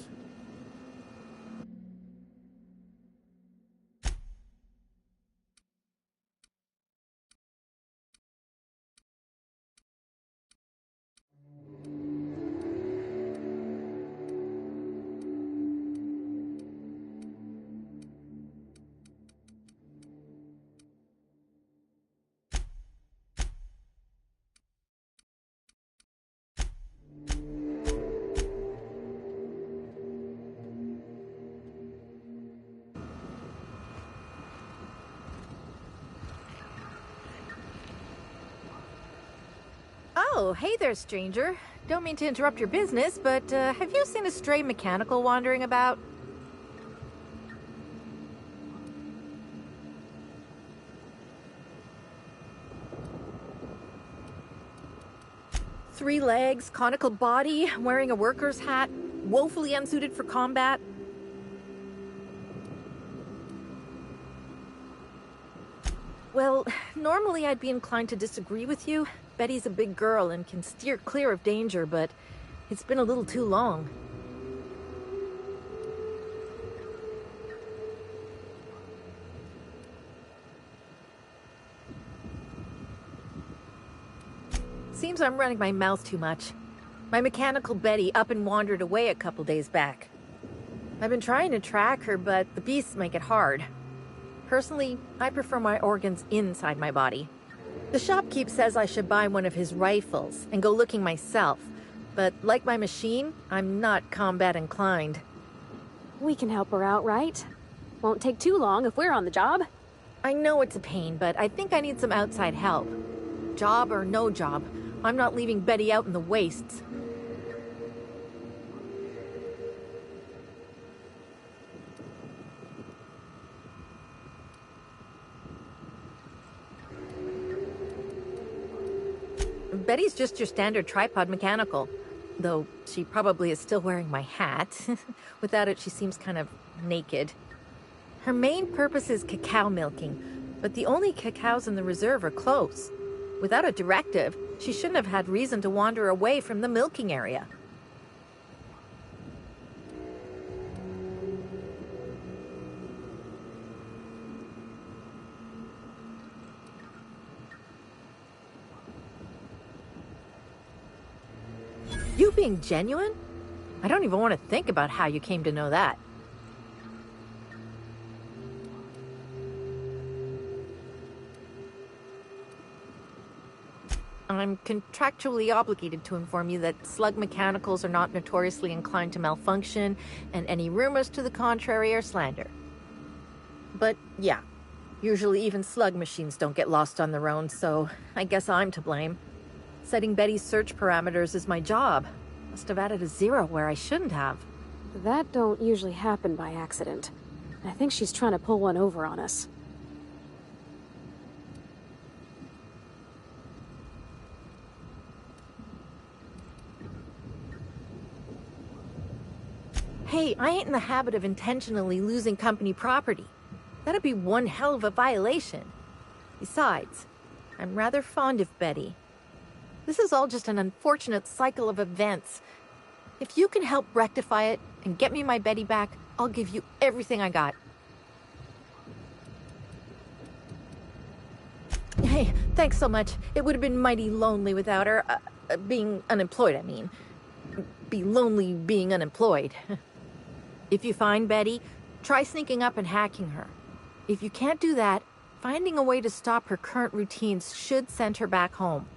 Oh, hey there, stranger. Don't mean to interrupt your business, but have you seen a stray mechanical wandering about? Three legs, conical body, wearing a worker's hat, woefully unsuited for combat. Well, normally I'd be inclined to disagree with you. Betty's a big girl and can steer clear of danger, but it's been a little too long. Seems I'm running my mouth too much. My mechanical Betty up and wandered away a couple days back. I've been trying to track her, but the beasts make it hard. Personally, I prefer my organs inside my body. The shopkeep says I should buy one of his rifles and go looking myself, but like my machine, I'm not combat inclined. We can help her out, right? Won't take too long if we're on the job. I know it's a pain, but I think I need some outside help. Job or no job, I'm not leaving Betty out in the wastes. Betty's just your standard tripod mechanical, though she probably is still wearing my hat. Without it, she seems kind of naked. Her main purpose is cacao milking, but the only cacaos in the reserve are close. Without a directive, she shouldn't have had reason to wander away from the milking area. You being genuine? I don't even want to think about how you came to know that. I'm contractually obligated to inform you that slug mechanicals are not notoriously inclined to malfunction, and any rumors to the contrary are slander. But yeah, usually even slug machines don't get lost on their own, so I guess I'm to blame. Setting Betty's search parameters is my job. Must have added a 0 where I shouldn't have. That don't usually happen by accident. I think she's trying to pull one over on us. Hey, I ain't in the habit of intentionally losing company property. That'd be one hell of a violation. Besides, I'm rather fond of Betty. This is all just an unfortunate cycle of events. If you can help rectify it and get me my Betty back, I'll give you everything I got. Hey, thanks so much. It would have been mighty lonely without her. Being unemployed, I mean. Be lonely being unemployed. If you find Betty, try sneaking up and hacking her. If you can't do that, finding a way to stop her current routines should send her back home.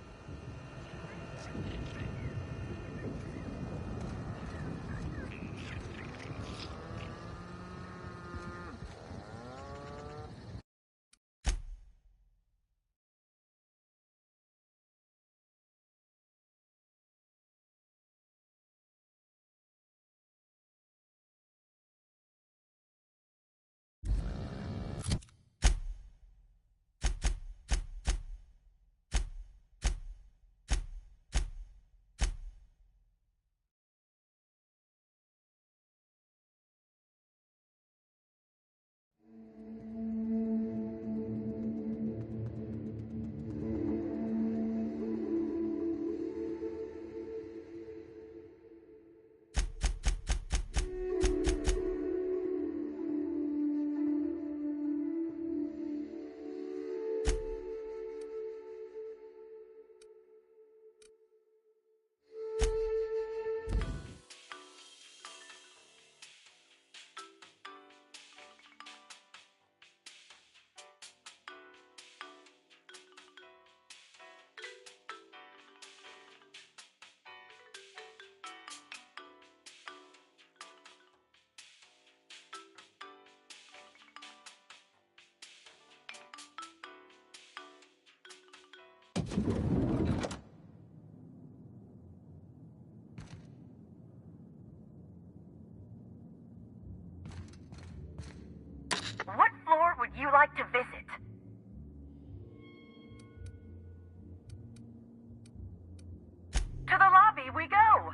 What floor would you like to visit? To the lobby we go!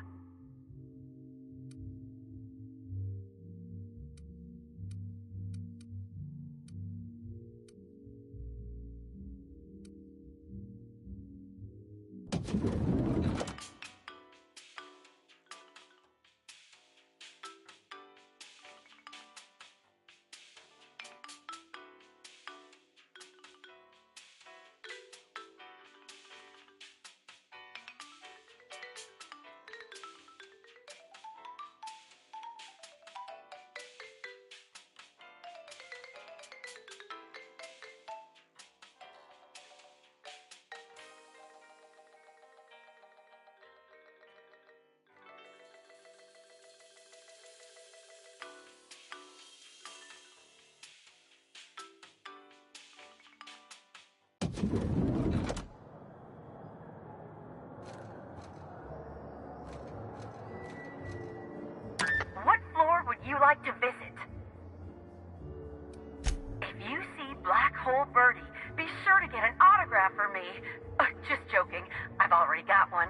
What floor would you like to visit? If you see Black Hole Birdie, be sure to get an autograph for me. Just joking. I've already got one.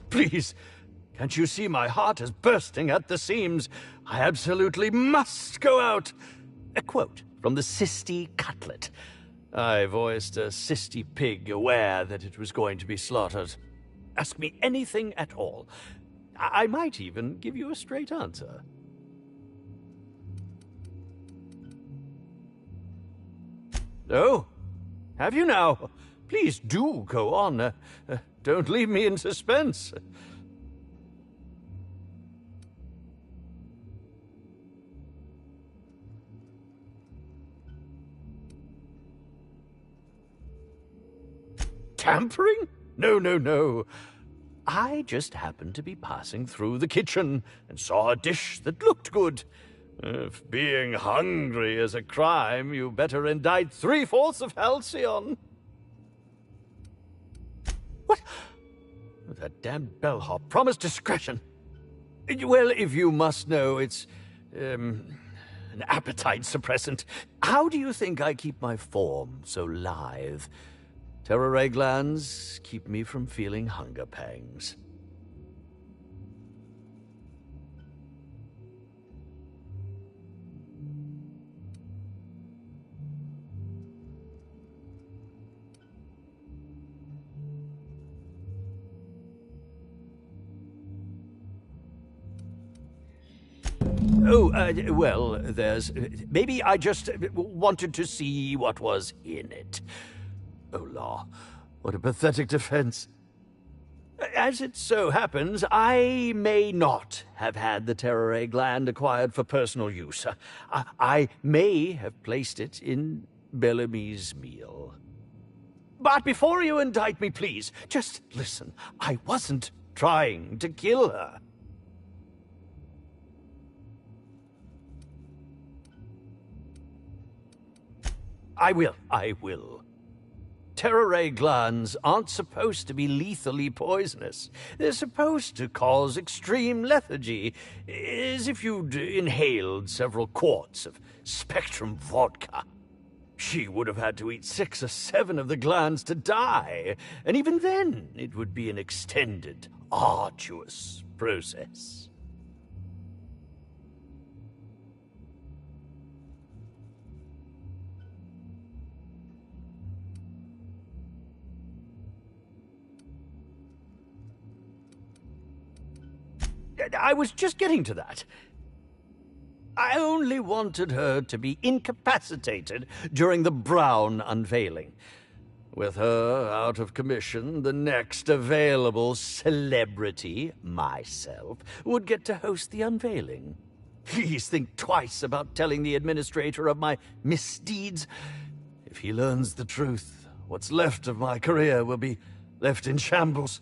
Please, can't you see my heart is bursting at the seams? I absolutely must go out. A quote from the Sisty Cutlet. I voiced a Sisty pig, aware that it was going to be slaughtered. Ask me anything at all. I might even give you a straight answer. Oh, have you now? Please do go on. Don't leave me in suspense. Tampering? No, no, no. I just happened to be passing through the kitchen and saw a dish that looked good. If being hungry is a crime, you better indict 3/4 of Halcyon. What? That damned bellhop promised discretion. Well, if you must know, it's, an appetite suppressant. How do you think I keep my form so lithe? Terror ray glands keep me from feeling hunger pangs. Oh, well, there's... Maybe I just wanted to see what was in it. Oh, law. What a pathetic defense. As it so happens, I may not have had the terror ray gland acquired for personal use. I may have placed it in Bellamy's meal. But before you indict me, please, just listen. I wasn't trying to kill her. I will. Terror ray glands aren't supposed to be lethally poisonous. They're supposed to cause extreme lethargy, as if you'd inhaled several quarts of Spectrum vodka. She would have had to eat 6 or 7 of the glands to die, and even then it would be an extended, arduous process. I was just getting to that. I only wanted her to be incapacitated during the Brown unveiling. With her out of commission, the next available celebrity, myself, would get to host the unveiling. Please think twice about telling the administrator of my misdeeds. If he learns the truth, what's left of my career will be left in shambles.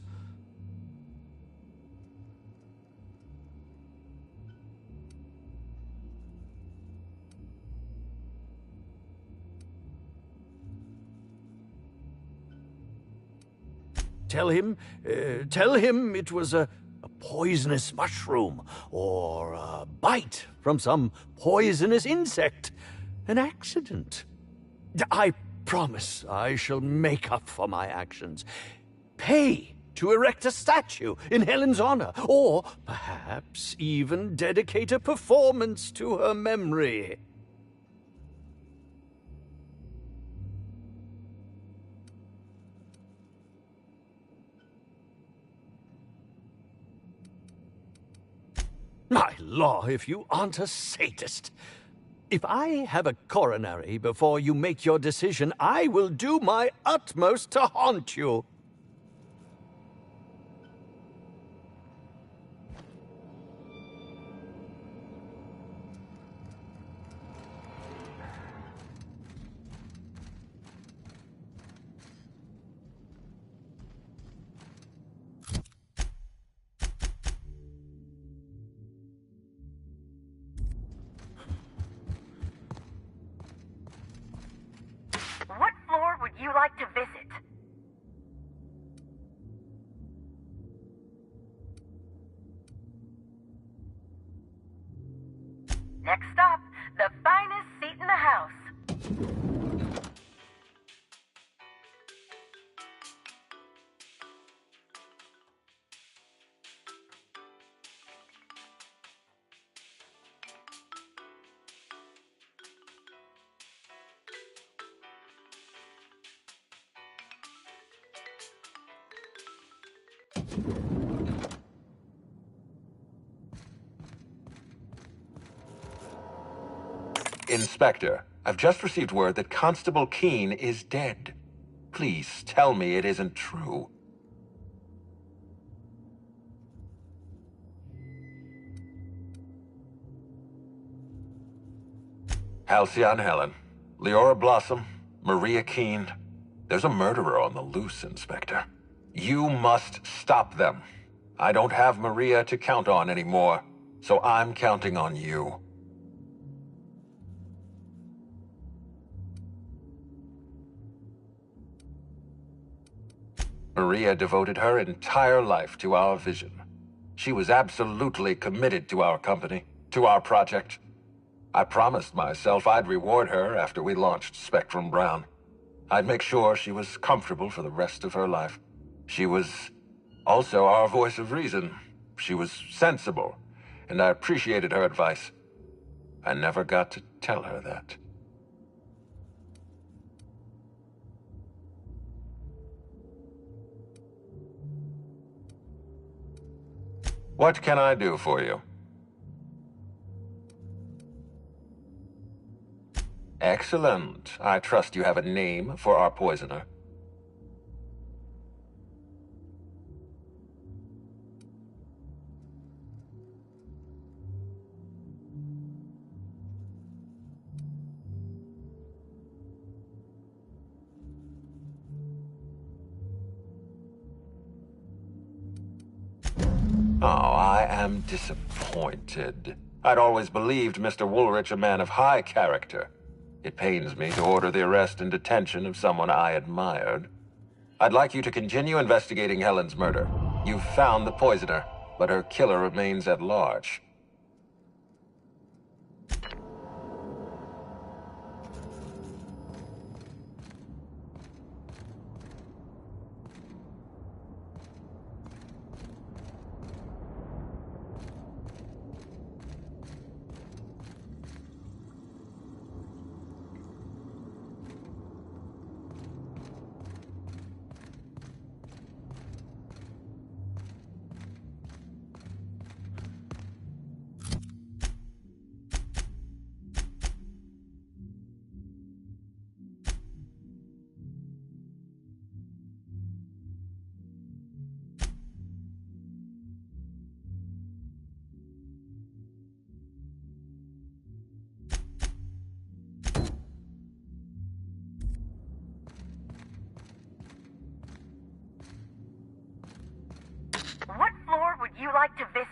Tell him it was a poisonous mushroom or a bite from some poisonous insect. An accident. I promise I shall make up for my actions. Pay to erect a statue in Helen's honor, or perhaps even dedicate a performance to her memory. My law, if you aren't a sadist. If I have a coronary before you make your decision, I will do my utmost to haunt you. What floor would you like to visit? Next stop, the finest seat in the house. Inspector, I've just received word that Constable Keene is dead. Please tell me it isn't true. Halcyon Helen, Leora Blossom, Maria Keene. There's a murderer on the loose, Inspector. You must stop them. I don't have Maria to count on anymore, so I'm counting on you. Maria devoted her entire life to our vision. She was absolutely committed to our company, to our project. I promised myself I'd reward her after we launched Spectrum Brown. I'd make sure she was comfortable for the rest of her life. She was also our voice of reason. She was sensible, and I appreciated her advice. I never got to tell her that. What can I do for you? Excellent. I trust you have a name for our poisoner. Oh, I am disappointed. I'd always believed Mr. Woolrich a man of high character. It pains me to order the arrest and detention of someone I admired. I'd like you to continue investigating Helen's murder. You've found the poisoner, but her killer remains at large. What floor would you like to visit?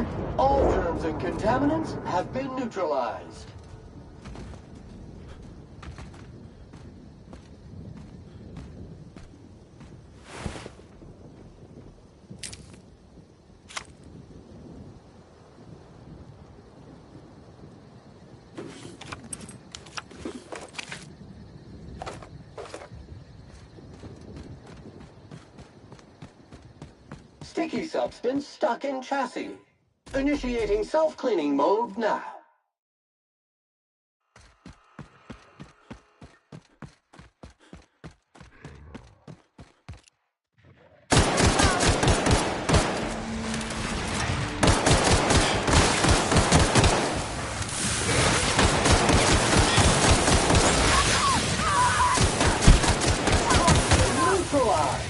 Commander. All germs and contaminants have been neutralized. Sticky substance stuck in chassis. Initiating self-cleaning mode now. Neutralized.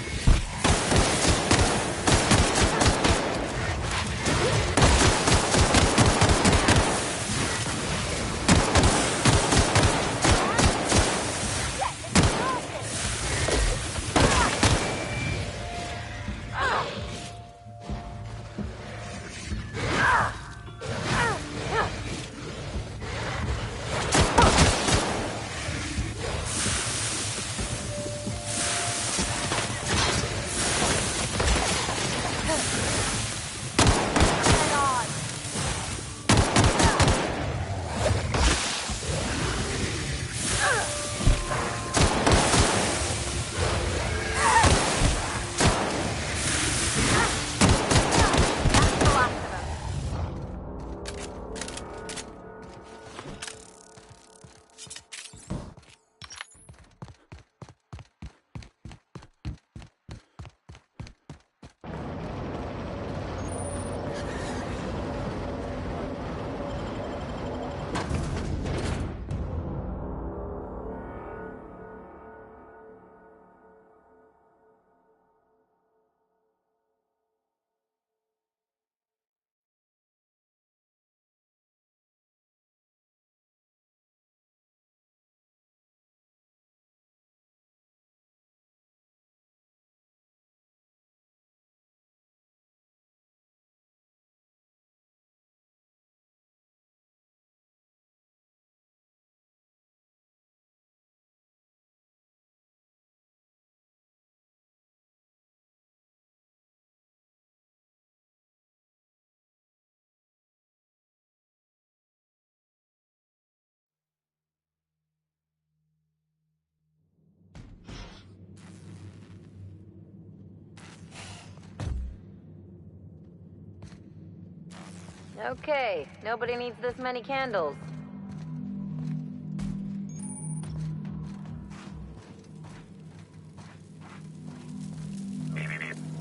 Okay, nobody needs this many candles.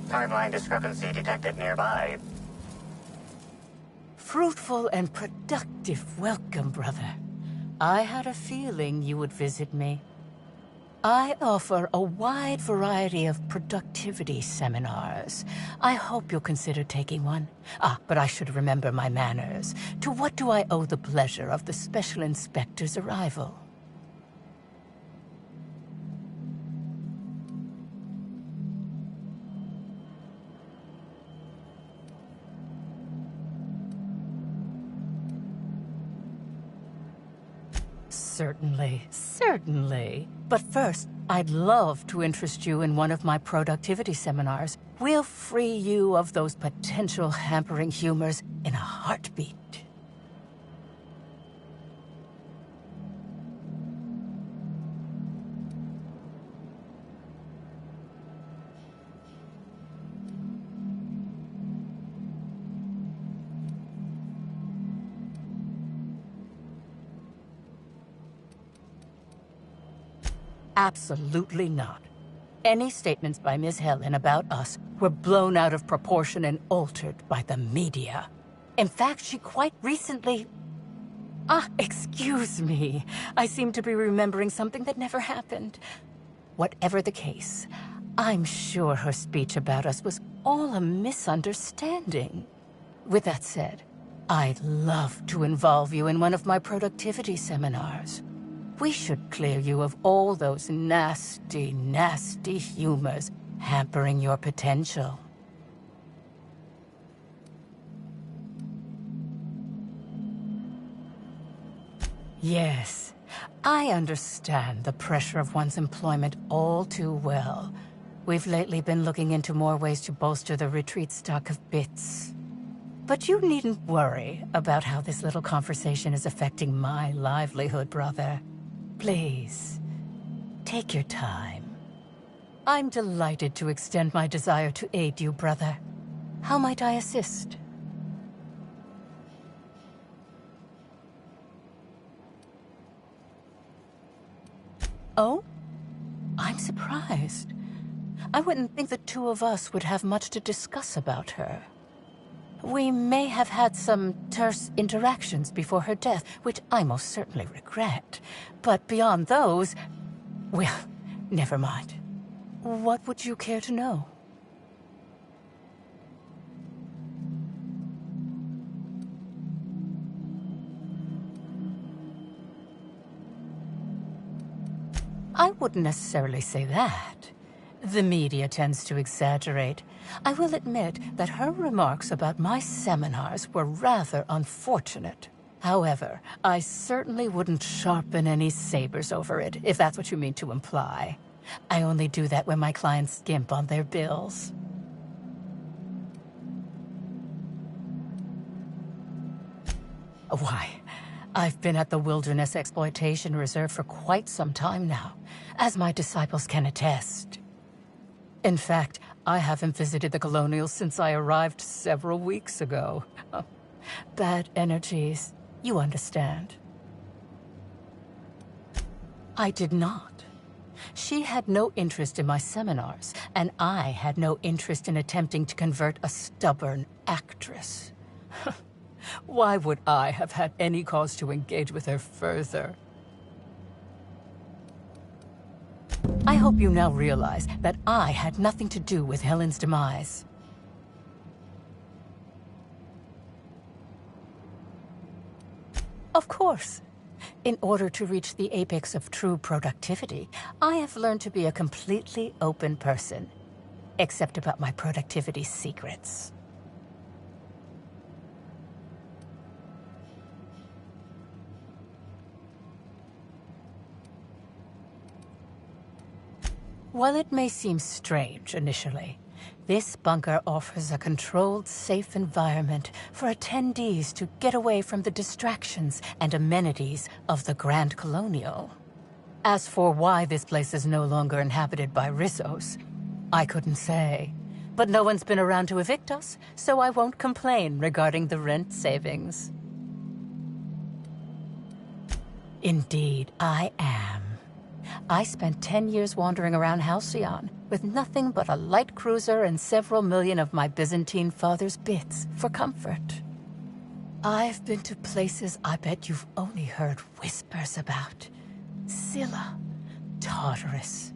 Timeline discrepancy detected nearby. Fruitful and productive welcome, brother. I had a feeling you would visit me. I offer a wide variety of productivity seminars. I hope you'll consider taking one. But I should remember my manners. To what do I owe the pleasure of the Special Inspector's arrival? Certainly, certainly. But first, I'd love to interest you in one of my productivity seminars. We'll free you of those potential hampering humors in a heartbeat. Absolutely not. Any statements by Ms. Helen about us were blown out of proportion and altered by the media. In fact, she quite recently... excuse me. I seem to be remembering something that never happened. Whatever the case, I'm sure her speech about us was all a misunderstanding. With that said, I'd love to involve you in one of my productivity seminars. We should clear you of all those nasty, nasty humors hampering your potential. Yes, I understand the pressure of one's employment all too well. We've lately been looking into more ways to bolster the retreat stock of bits. But you needn't worry about how this little conversation is affecting my livelihood, brother. Please, take your time. I'm delighted to extend my desire to aid you, brother. How might I assist? Oh? I'm surprised. I wouldn't think the two of us would have much to discuss about her. We may have had some terse interactions before her death, which I most certainly regret. But beyond those, well, never mind. What would you care to know? I wouldn't necessarily say that. The media tends to exaggerate. I will admit that her remarks about my seminars were rather unfortunate. However, I certainly wouldn't sharpen any sabers over it, if that's what you mean to imply. I only do that when my clients skimp on their bills. Why, I've been at the Wilderness Exploitation Reserve for quite some time now, as my disciples can attest. In fact, I haven't visited the Colonials since I arrived several weeks ago. Bad energies, you understand. I did not. She had no interest in my seminars, and I had no interest in attempting to convert a stubborn actress. Why would I have had any cause to engage with her further? I hope you now realize that I had nothing to do with Helen's demise. Of course. In order to reach the apex of true productivity, I have learned to be a completely open person, except about my productivity secrets. While it may seem strange initially, this bunker offers a controlled, safe environment for attendees to get away from the distractions and amenities of the Grand Colonial. As for why this place is no longer inhabited by Rissos, I couldn't say. But no one's been around to evict us, so I won't complain regarding the rent savings. Indeed, I am. I spent 10 years wandering around Halcyon with nothing but a light cruiser and several million of my Byzantine father's bits for comfort. I've been to places I bet you've only heard whispers about. Scylla, Tartarus.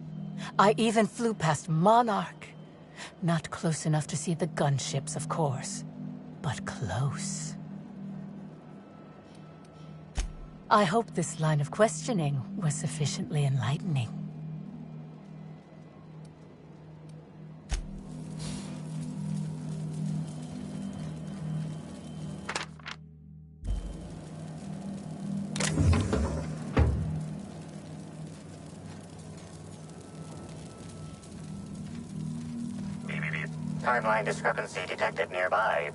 I even flew past Monarch. Not close enough to see the gunships, of course, but close. I hope this line of questioning was sufficiently enlightening. Timeline discrepancy detected nearby.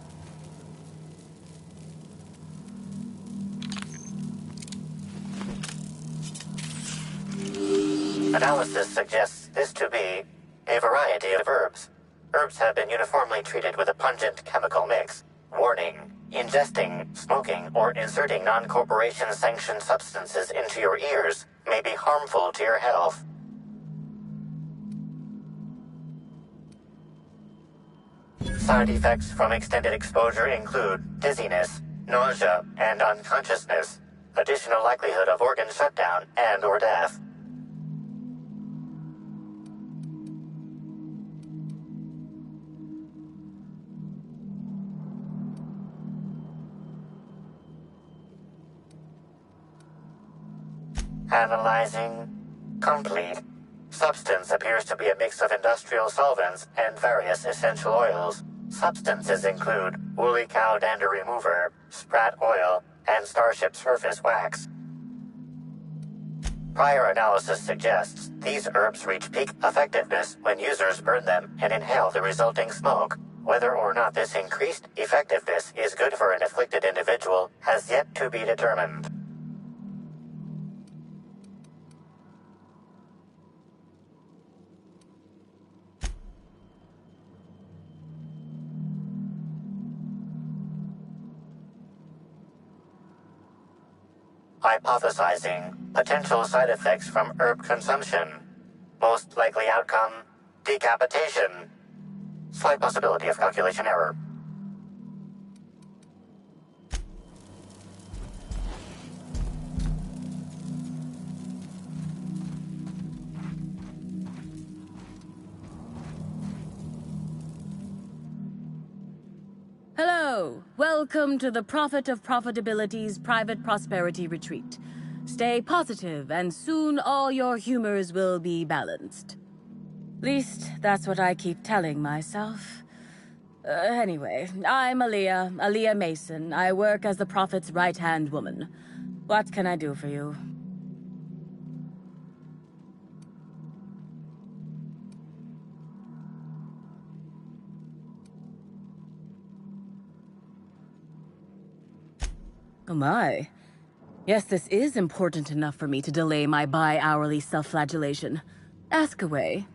Analysis suggests this to be a variety of herbs. Herbs have been uniformly treated with a pungent chemical mix. Warning: ingesting, smoking, or inserting non-corporation sanctioned substances into your ears may be harmful to your health. Side effects from extended exposure include dizziness, nausea, and unconsciousness. Additional likelihood of organ shutdown and/or death. Analyzing. Complete. Substance appears to be a mix of industrial solvents and various essential oils. Substances include woolly cow dander remover, sprat oil, and starship surface wax. Prior analysis suggests these herbs reach peak effectiveness when users burn them and inhale the resulting smoke. Whether or not this increased effectiveness is good for an afflicted individual has yet to be determined. Hypothesizing potential side effects from herb consumption. Most likely outcome, decapitation. Slight possibility of calculation error. Hello! Welcome to the Prophet of Profitability's Private Prosperity Retreat. Stay positive, and soon all your humors will be balanced. Least, that's what I keep telling myself. Anyway, I'm Aaliyah Mason. I work as the Prophet's right-hand woman. What can I do for you? Oh my. Yes, this is important enough for me to delay my bi-hourly self-flagellation. Ask away.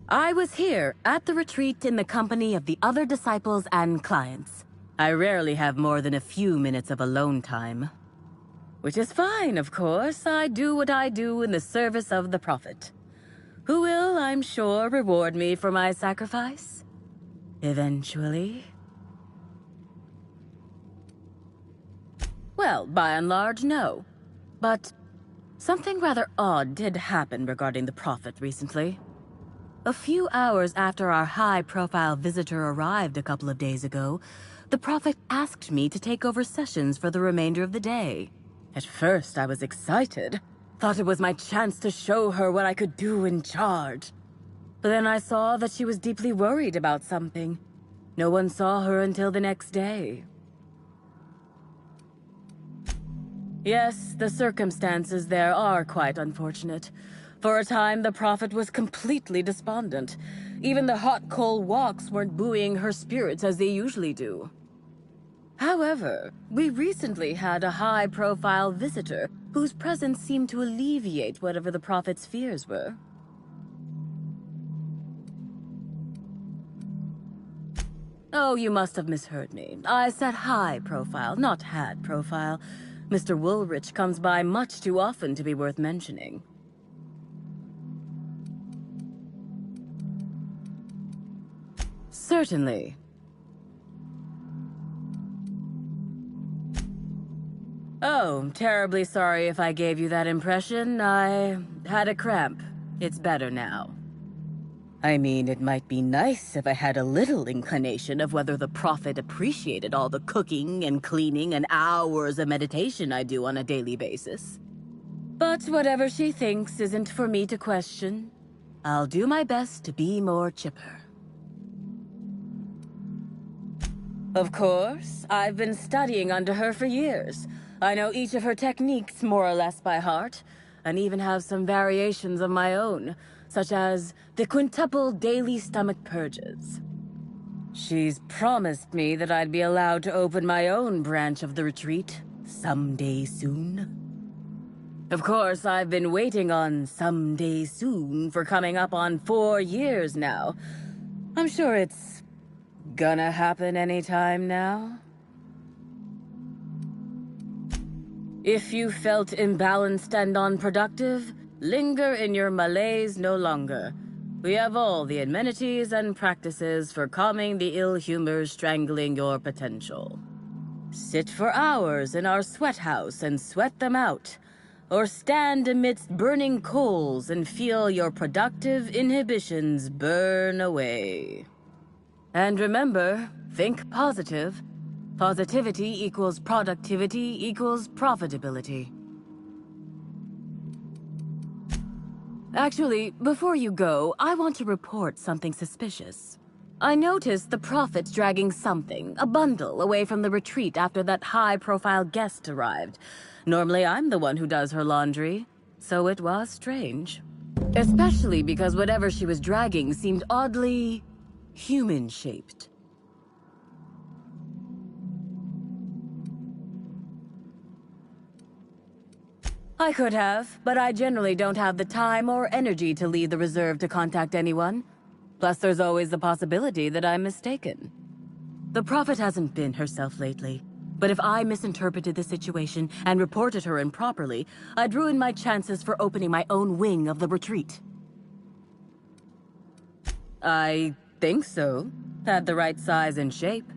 I was here at the retreat in the company of the other disciples and clients. I rarely have more than a few minutes of alone time. Which is fine, of course. I do what I do in the service of the Prophet, who will, I'm sure, reward me for my sacrifice. Eventually. Well, by and large, no. But something rather odd did happen regarding the Prophet recently. A few hours after our high-profile visitor arrived a couple of days ago, the Prophet asked me to take over sessions for the remainder of the day. At first, I was excited. Thought it was my chance to show her what I could do in charge. But then I saw that she was deeply worried about something. No one saw her until the next day. Yes, the circumstances there are quite unfortunate. For a time, the Prophet was completely despondent. Even the hot coal walks weren't buoying her spirits as they usually do. However, we recently had a high-profile visitor whose presence seemed to alleviate whatever the Prophet's fears were. Oh, you must have misheard me. I said high-profile, not had profile. Mr. Woolrich comes by much too often to be worth mentioning. Certainly. Oh, terribly sorry if I gave you that impression. I had a cramp. It's better now. I mean, it might be nice if I had a little inclination of whether the Prophet appreciated all the cooking and cleaning and hours of meditation I do on a daily basis. But whatever she thinks isn't for me to question. I'll do my best to be more chipper. Of course, I've been studying under her for years. I know each of her techniques more or less by heart, and even have some variations of my own, such as the quintuple daily stomach purges. She's promised me that I'd be allowed to open my own branch of the retreat someday soon. Of course, I've been waiting on someday soon for coming up on 4 years now. I'm sure it's gonna happen anytime now. If you felt imbalanced and unproductive, linger in your malaise no longer. We have all the amenities and practices for calming the ill humors strangling your potential. Sit for hours in our sweat house and sweat them out, or stand amidst burning coals and feel your productive inhibitions burn away. And remember, think positive. Positivity equals productivity equals profitability. Actually, before you go, I want to report something suspicious. I noticed the Prophet dragging something, a bundle, away from the retreat after that high-profile guest arrived. Normally, I'm the one who does her laundry, so it was strange. Especially because whatever she was dragging seemed oddly human-shaped. I could have, but I generally don't have the time or energy to leave the reserve to contact anyone. Plus, there's always the possibility that I'm mistaken. The Prophet hasn't been herself lately, but if I misinterpreted the situation and reported her improperly, I'd ruin my chances for opening my own wing of the retreat. I think so. Had the right size and shape.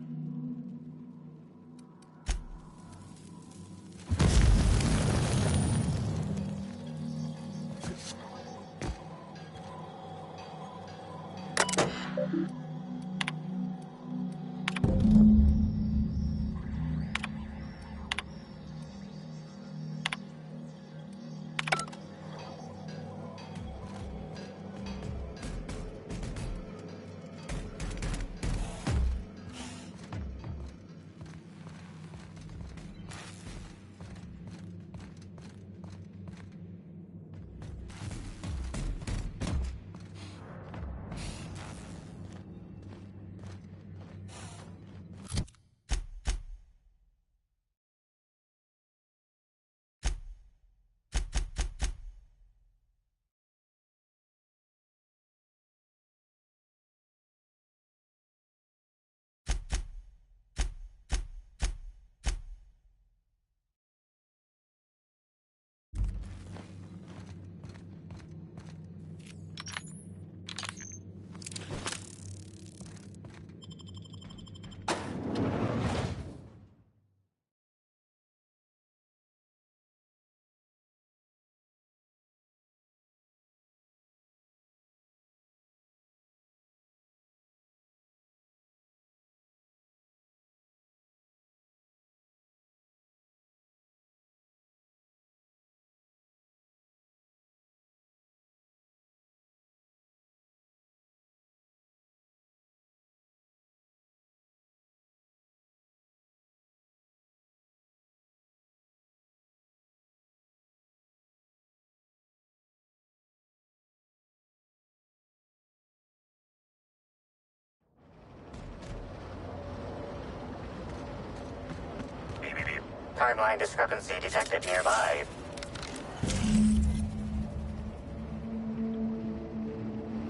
Timeline discrepancy detected nearby.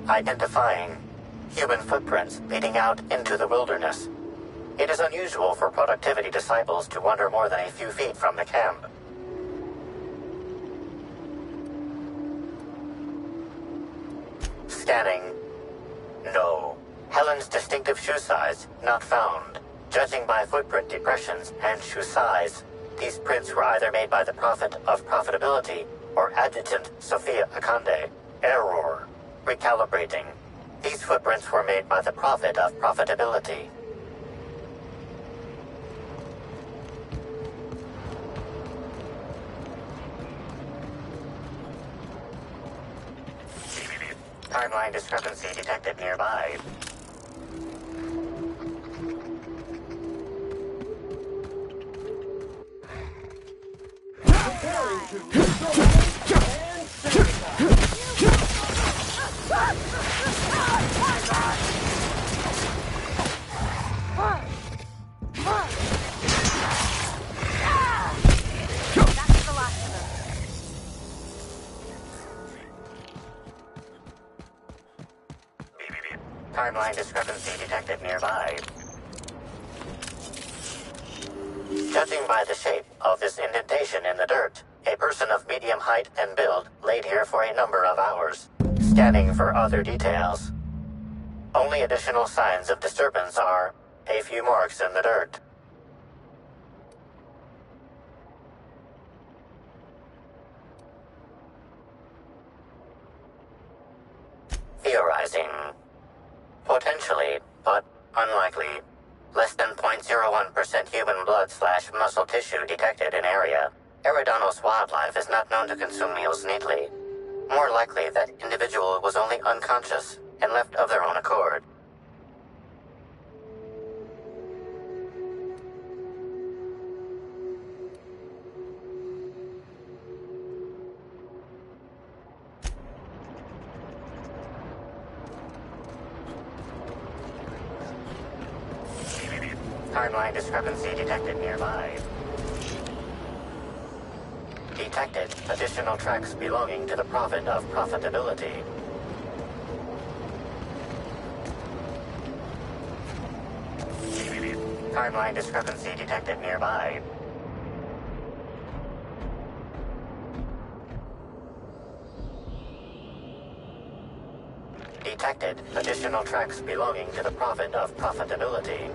Identifying human footprints leading out into the wilderness. It is unusual for productivity disciples to wander more than a few feet from the camp. Scanning. No. Helen's distinctive shoe size not found. Judging by footprint depressions and shoe size, these prints were either made by the Prophet of Profitability or Adjutant Sophia Akande. Error. Recalibrating. These footprints were made by the Prophet of Profitability. Timeline discrepancy detected nearby. Timeline discrepancy detected nearby. Judging by the shape of this indentation in the dirt, a person of medium height and build laid here for a number of hours. Scanning for other details. Only additional signs of disturbance are a few marks in the dirt. Theorizing. Potentially, but unlikely. Less than 0.01% human blood/muscle tissue detected in area. Eridanos wildlife is not known to consume meals neatly. More likely, that individual was only unconscious and left of their own accord. Timeline discrepancy detected nearby. Detected additional tracks belonging to the Prophet of Profitability. Timeline discrepancy detected nearby. Detected additional tracks belonging to the Prophet of Profitability.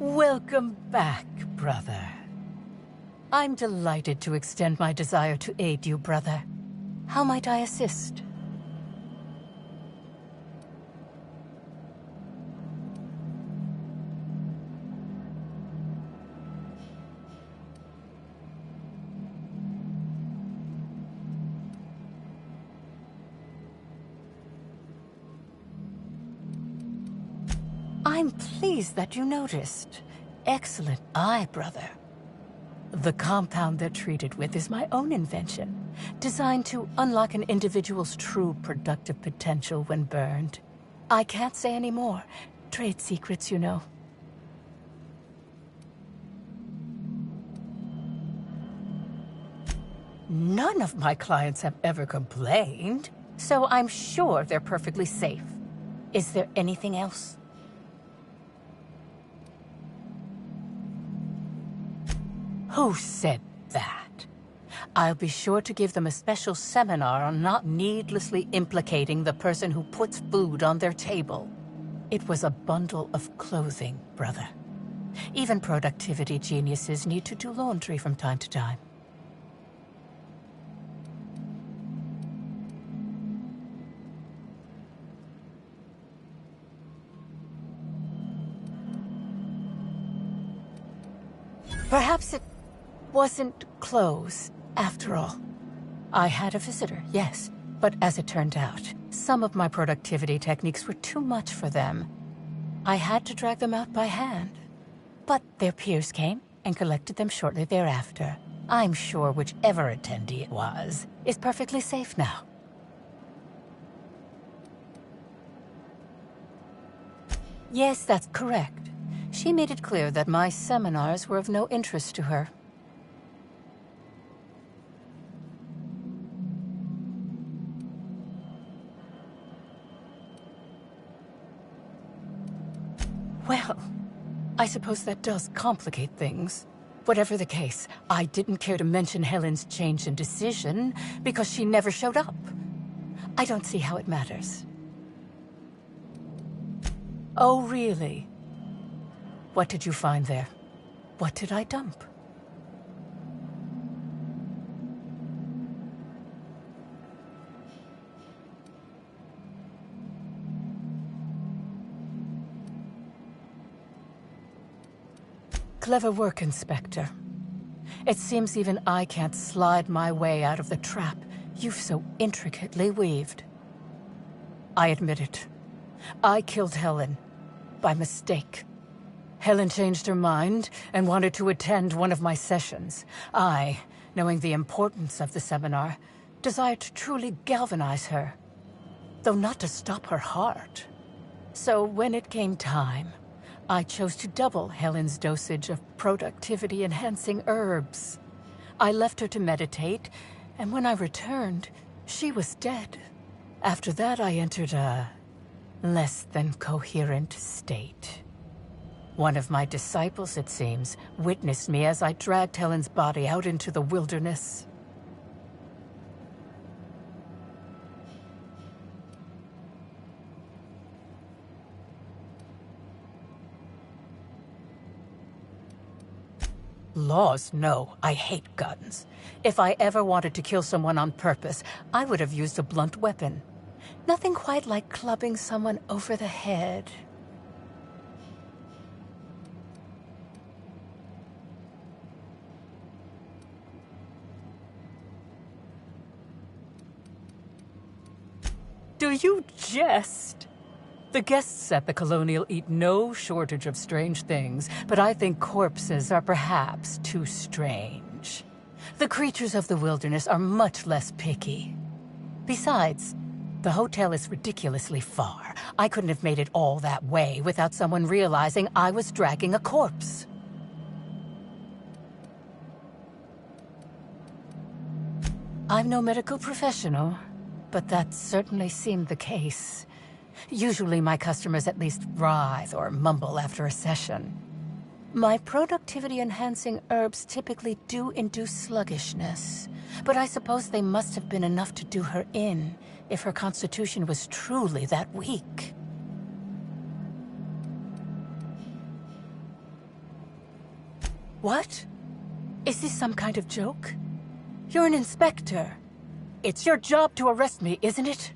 Welcome back, brother. I'm delighted to extend my desire to aid you, brother. How might I assist? I'm pleased that you noticed. Excellent eye, brother. The compound they're treated with is my own invention, designed to unlock an individual's true productive potential when burned. I can't say any more. Trade secrets, you know. None of my clients have ever complained, so I'm sure they're perfectly safe. Is there anything else? Who said that? I'll be sure to give them a special seminar on not needlessly implicating the person who puts food on their table. It was a bundle of clothing, brother. Even productivity geniuses need to do laundry from time to time. Perhaps it wasn't clothes, after all. I had a visitor, yes, but as it turned out, some of my productivity techniques were too much for them. I had to drag them out by hand. But their peers came and collected them shortly thereafter. I'm sure whichever attendee it was is perfectly safe now. Yes, that's correct. She made it clear that my seminars were of no interest to her. Well, I suppose that does complicate things. Whatever the case, I didn't care to mention Helen's change in decision because she never showed up. I don't see how it matters. Oh, really? What did you find there? What did I dump? Clever work, Inspector. It seems even I can't slide my way out of the trap you've so intricately weaved. I admit it. I killed Helen. by mistake. Helen changed her mind and wanted to attend one of my sessions. I, knowing the importance of the seminar, desired to truly galvanize her, though not to stop her heart. So when it came time, I chose to double Helen's dosage of productivity-enhancing herbs. I left her to meditate, and when I returned, she was dead. After that, I entered a less than coherent state. One of my disciples, it seems, witnessed me as I dragged Helen's body out into the wilderness. Laws, no. I hate guns. If I ever wanted to kill someone on purpose, I would have used a blunt weapon. Nothing quite like clubbing someone over the head. Do you jest? The guests at the Colonial eat no shortage of strange things, but I think corpses are perhaps too strange. The creatures of the wilderness are much less picky. Besides, the hotel is ridiculously far. I couldn't have made it all that way without someone realizing I was dragging a corpse. I'm no medical professional, but that certainly seemed the case. Usually my customers at least writhe or mumble after a session. My productivity-enhancing herbs typically do induce sluggishness, but I suppose they must have been enough to do her in, if her constitution was truly that weak. What? Is this some kind of joke? You're an inspector. It's your job to arrest me, isn't it?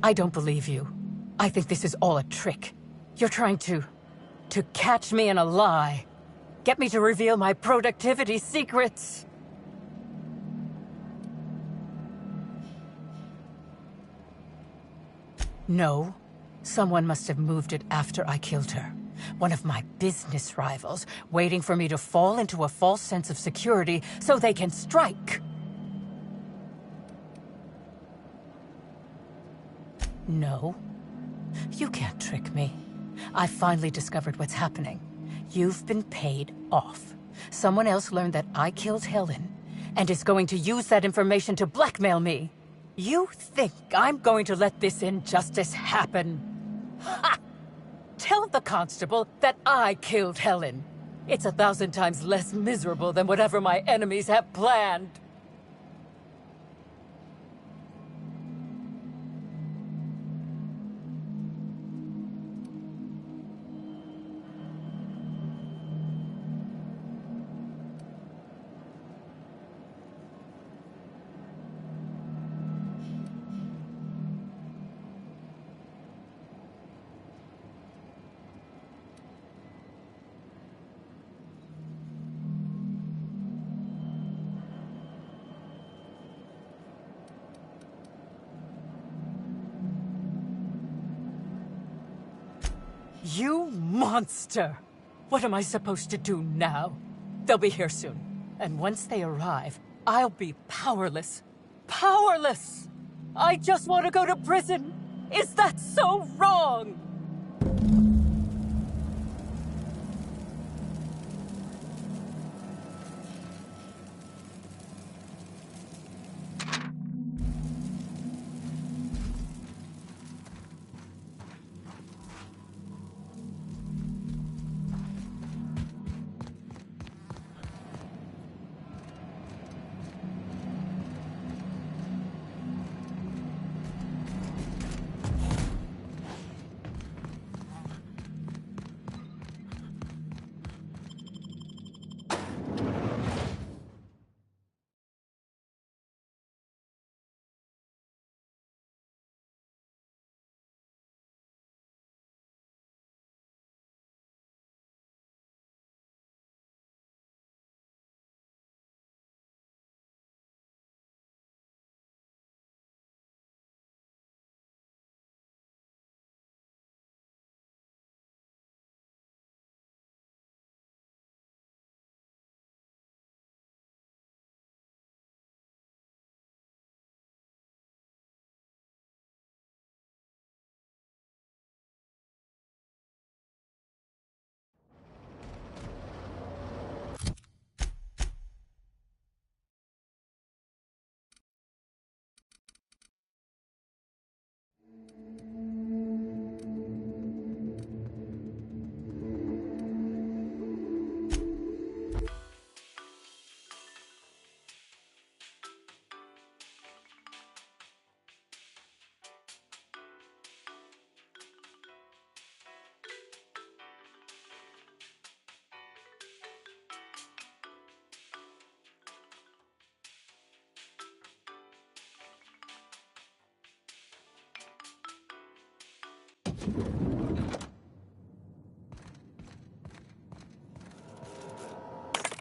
I don't believe you. I think this is all a trick. You're trying to catch me in a lie. Get me to reveal my productivity secrets. No. Someone must have moved it after I killed her. One of my business rivals, waiting for me to fall into a false sense of security so they can strike. No. You can't trick me. I finally discovered what's happening. You've been paid off. Someone else learned that I killed Helen, and is going to use that information to blackmail me. You think I'm going to let this injustice happen? Ha! Tell the constable that I killed Helen. It's 1,000 times less miserable than whatever my enemies have planned. You monster! What am I supposed to do now? They'll be here soon. And once they arrive, I'll be powerless. Powerless! I just want to go to prison! Is that so wrong?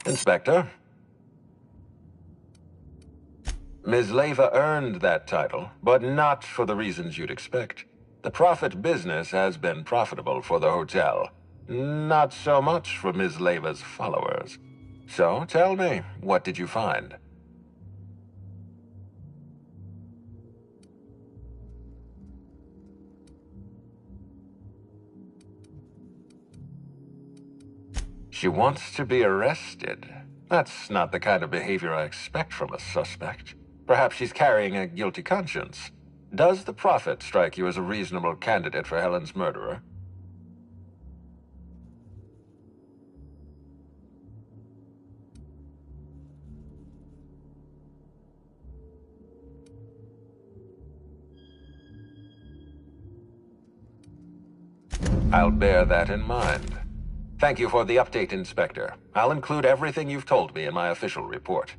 Inspector. Ms. Leyva earned that title, but not for the reasons you'd expect. The profit business has been profitable for the hotel. Not so much for Ms. Leyva's followers. So, tell me, what did you find? She wants to be arrested. That's not the kind of behavior I expect from a suspect. Perhaps she's carrying a guilty conscience. Does the Prophet strike you as a reasonable candidate for Helen's murderer? I'll bear that in mind. Thank you for the update, Inspector. I'll include everything you've told me in my official report.